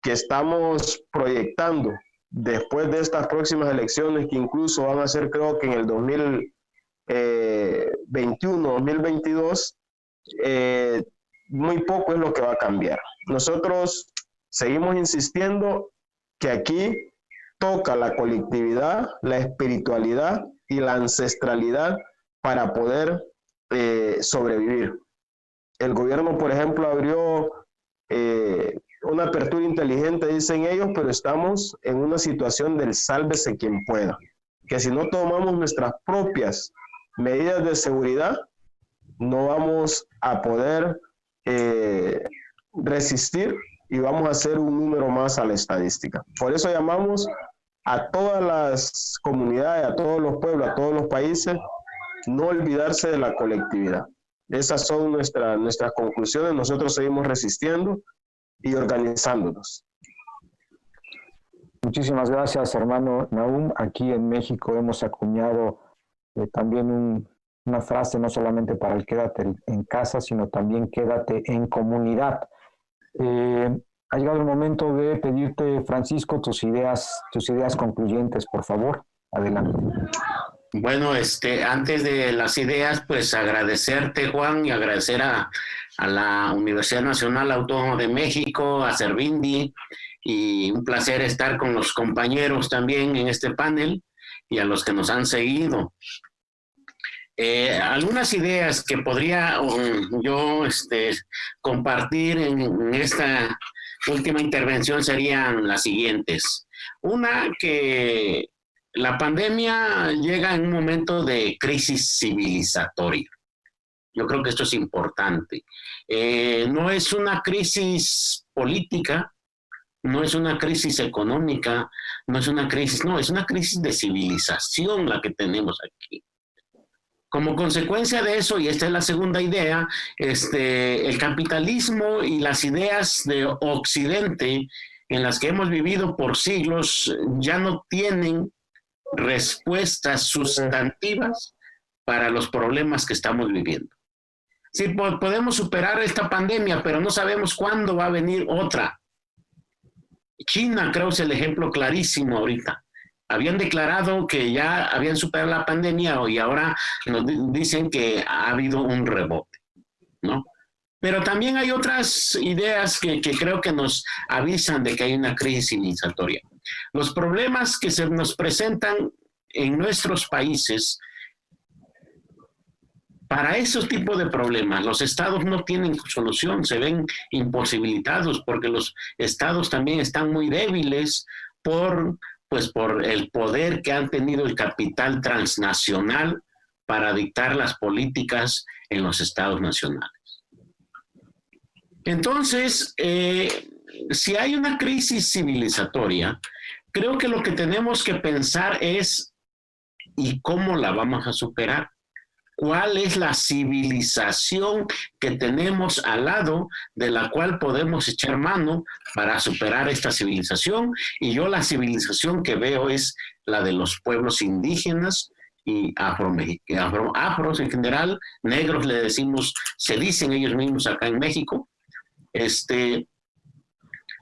que estamos proyectando después de estas próximas elecciones, que incluso van a ser, creo que en el 2021, 2022, muy poco es lo que va a cambiar. Nosotros seguimos insistiendo que aquí toca la colectividad, la espiritualidad y la ancestralidad para poder sobrevivir. El gobierno, por ejemplo, abrió una apertura inteligente, dicen ellos, pero estamos en una situación del sálvese quien pueda, que si no tomamos nuestras propias medidas de seguridad, no vamos a poder resistir y vamos a ser un número más a la estadística. Por eso llamamos a todas las comunidades, a todos los pueblos, a todos los países, no olvidarse de la colectividad. Esas son nuestras conclusiones. Nosotros seguimos resistiendo y organizándonos. Muchísimas gracias, hermano Nahum. Aquí en México hemos acuñado también una frase, no solamente para el quédate en casa, sino también quédate en comunidad. Ha llegado el momento de pedirte, Francisco, tus ideas concluyentes, por favor. Adelante. Bueno, antes de las ideas, pues agradecerte, Juan, y agradecer a la Universidad Nacional Autónoma de México, a Servindi, y un placer estar con los compañeros también en este panel y a los que nos han seguido. Algunas ideas que podría yo compartir en esta última intervención serían las siguientes. Una, que la pandemia llega en un momento de crisis civilizatoria. Yo creo que esto es importante. No es una crisis política, no es una crisis económica, es una crisis de civilización la que tenemos aquí. Como consecuencia de eso, y esta es la segunda idea, el capitalismo y las ideas de Occidente en las que hemos vivido por siglos ya no tienen respuestas sustantivas para los problemas que estamos viviendo. Sí, podemos superar esta pandemia, pero no sabemos cuándo va a venir otra. China, creo, es el ejemplo clarísimo ahorita. Habían declarado que ya habían superado la pandemia y ahora nos dicen que ha habido un rebote, ¿no? Pero también hay otras ideas que creo que nos avisan de que hay una crisis civilizatoria. Los problemas que se nos presentan en nuestros países, para esos tipos de problemas, los estados no tienen solución, se ven imposibilitados porque los estados también están muy débiles por el poder que han tenido el capital transnacional para dictar las políticas en los estados nacionales. Entonces, si hay una crisis civilizatoria, creo que lo que tenemos que pensar es ¿y cómo la vamos a superar? ¿Cuál es la civilización que tenemos al lado de la cual podemos echar mano para superar esta civilización? Y yo la civilización que veo es la de los pueblos indígenas y afros en general, negros le decimos, se dicen ellos mismos acá en México,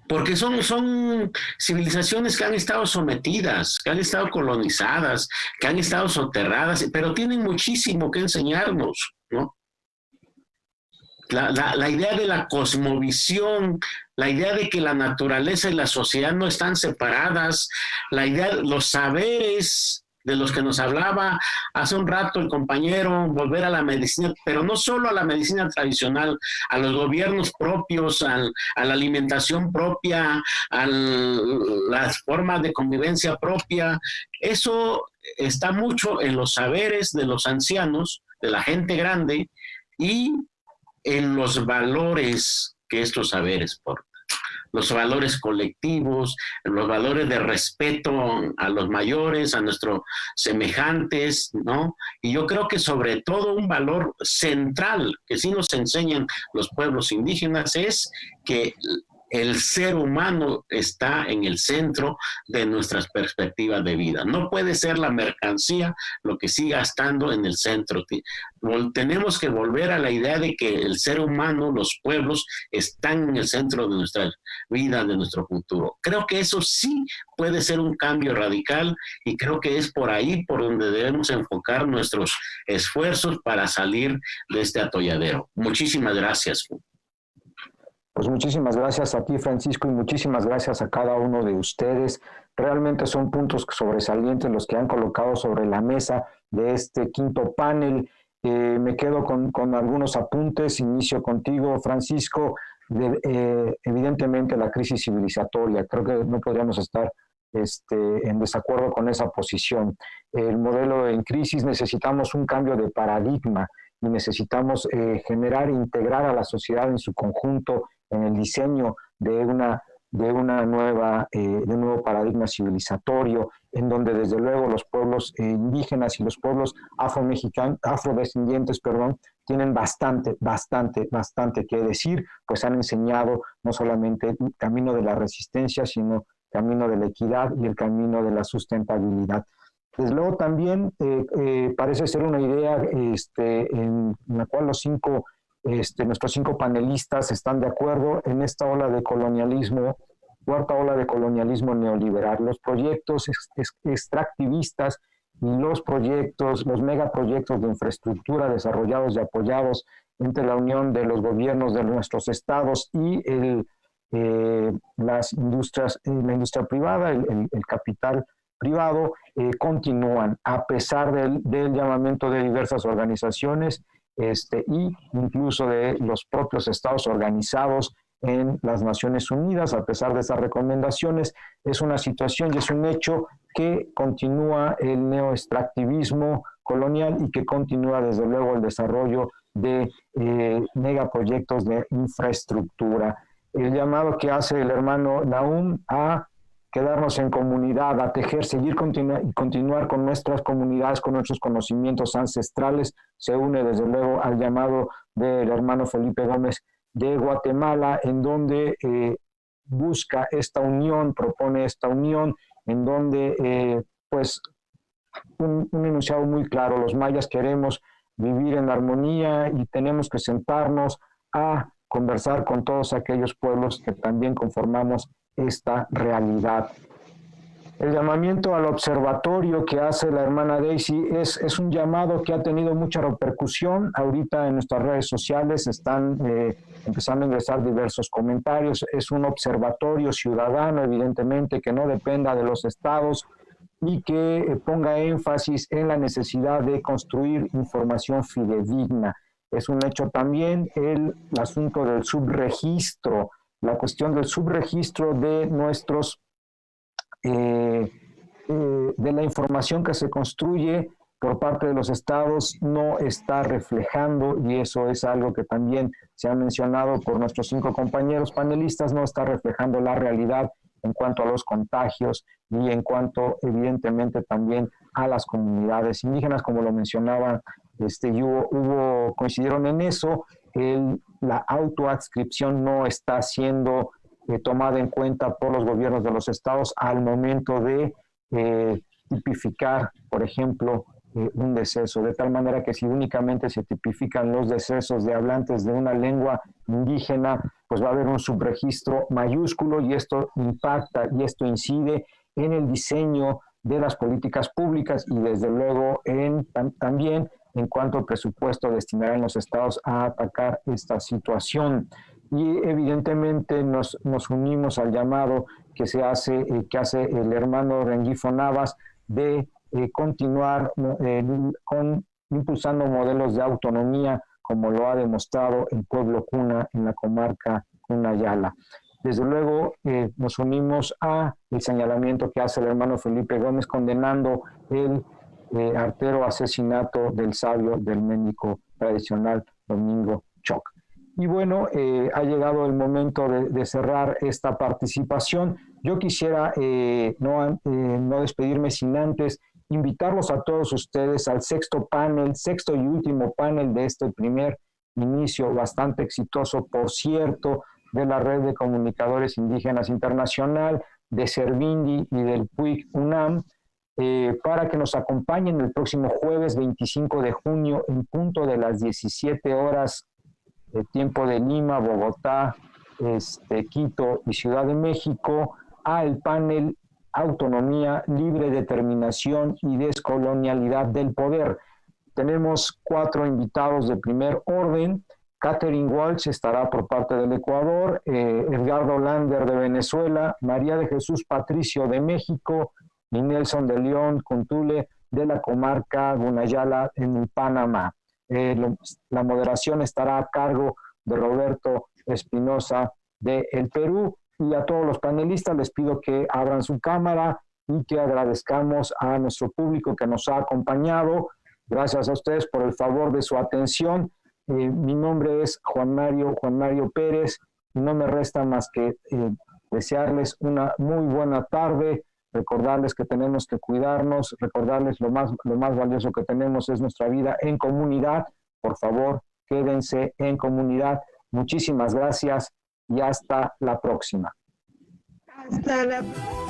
porque son civilizaciones que han estado sometidas, que han estado colonizadas, que han estado soterradas, pero tienen muchísimo que enseñarnos, ¿no? La idea de la cosmovisión, la idea de que la naturaleza y la sociedad no están separadas, la idea de los saberes de los que nos hablaba hace un rato el compañero, volver a la medicina, pero no solo a la medicina tradicional, a los gobiernos propios, a la alimentación propia, a las formas de convivencia propia. Eso está mucho en los saberes de los ancianos, de la gente grande, y en los valores que estos saberes portan. Los valores colectivos, los valores de respeto a los mayores, a nuestros semejantes, ¿no? Y yo creo que sobre todo un valor central que sí nos enseñan los pueblos indígenas es que el ser humano está en el centro de nuestras perspectivas de vida. No puede ser la mercancía lo que siga estando en el centro. Tenemos que volver a la idea de que el ser humano, los pueblos, están en el centro de nuestra vida, de nuestro futuro. Creo que eso sí puede ser un cambio radical y creo que es por ahí por donde debemos enfocar nuestros esfuerzos para salir de este atolladero. Muchísimas gracias. Pues muchísimas gracias a ti, Francisco, y muchísimas gracias a cada uno de ustedes. Realmente son puntos sobresalientes los que han colocado sobre la mesa de este quinto panel. Me quedo con algunos apuntes. Inicio contigo, Francisco. Evidentemente la crisis civilizatoria. Creo que no podríamos estar en desacuerdo con esa posición. El modelo en crisis, necesitamos un cambio de paradigma y necesitamos generar e integrar a la sociedad en su conjunto en el diseño de un nuevo paradigma civilizatorio, en donde desde luego los pueblos indígenas y los pueblos afrodescendientes, tienen bastante que decir, pues han enseñado no solamente el camino de la resistencia, sino el camino de la equidad y el camino de la sustentabilidad. Desde luego también parece ser una idea en la cual nuestros cinco panelistas están de acuerdo en esta ola de colonialismo, cuarta ola de colonialismo neoliberal. Los proyectos extractivistas y los megaproyectos de infraestructura desarrollados y apoyados entre la unión de los gobiernos de nuestros estados y las industrias, la industria privada, el capital privado, continúan a pesar del llamamiento de diversas organizaciones y incluso de los propios estados organizados en las Naciones Unidas. A pesar de esas recomendaciones, es una situación y es un hecho que continúa el neoextractivismo colonial y que continúa desde luego el desarrollo de megaproyectos de infraestructura. El llamado que hace el hermano Nahum a quedarnos en comunidad, a tejer, continuar con nuestras comunidades, con nuestros conocimientos ancestrales, se une desde luego al llamado del hermano Felipe Gómez de Guatemala, en donde busca esta unión, propone esta unión, en donde un enunciado muy claro. Los mayas queremos vivir en armonía y tenemos que sentarnos a conversar con todos aquellos pueblos que también conformamos esta realidad. El llamamiento al observatorio que hace la hermana Daisy es un llamado que ha tenido mucha repercusión. Ahorita en nuestras redes sociales están empezando a ingresar diversos comentarios. Es un observatorio ciudadano, evidentemente, que no dependa de los estados y que ponga énfasis en la necesidad de construir información fidedigna. Es un hecho también el asunto del subregistro, la cuestión del subregistro de nuestros de la información que se construye por parte de los estados no está reflejando, y eso es algo que también se ha mencionado por nuestros 5 compañeros panelistas, no está reflejando la realidad en cuanto a los contagios y en cuanto evidentemente también a las comunidades indígenas, como lo mencionaban, coincidieron en eso. La autoadscripción no está siendo tomada en cuenta por los gobiernos de los estados al momento de tipificar, por ejemplo, un deceso, de tal manera que si únicamente se tipifican los decesos de hablantes de una lengua indígena, pues va a haber un subregistro mayúsculo, y esto impacta y esto incide en el diseño de las políticas públicas y desde luego también en cuanto al presupuesto destinarán los estados a atacar esta situación. Y evidentemente nos unimos al llamado que hace el hermano Rengifo Navas de continuar impulsando modelos de autonomía, como lo ha demostrado el pueblo Kuna en la comarca Cunayala. Desde luego nos unimos al señalamiento que hace el hermano Felipe Gómez condenando el artero asesinato del sabio del médico tradicional Domingo Choc. Y bueno, ha llegado el momento de cerrar esta participación. Yo quisiera no despedirme sin antes invitarlos a todos ustedes al sexto y último panel de este primer inicio bastante exitoso, por cierto, de la Red de Comunicadores Indígenas Internacional, de Servindi y del PUIC UNAM, para que nos acompañen el próximo jueves 25 de junio en punto de las 17 horas, tiempo de Lima, Bogotá, Quito y Ciudad de México, al panel Autonomía, Libre Determinación y Descolonialidad del Poder. Tenemos 4 invitados de primer orden. Catherine Walsh estará por parte del Ecuador, Edgardo Lander de Venezuela, María de Jesús Patricio de México y Nelson de León Cuntule de la comarca Gunayala en Panamá. La moderación estará a cargo de Roberto Espinosa de El Perú, y a todos los panelistas les pido que abran su cámara y que agradezcamos a nuestro público que nos ha acompañado. Gracias a ustedes por el favor de su atención. Mi nombre es Juan Mario Pérez, y no me resta más que desearles una muy buena tarde, recordarles que tenemos que cuidarnos, recordarles lo más valioso que tenemos es nuestra vida en comunidad. Por favor, quédense en comunidad. Muchísimas gracias y hasta la próxima. Hasta la próxima.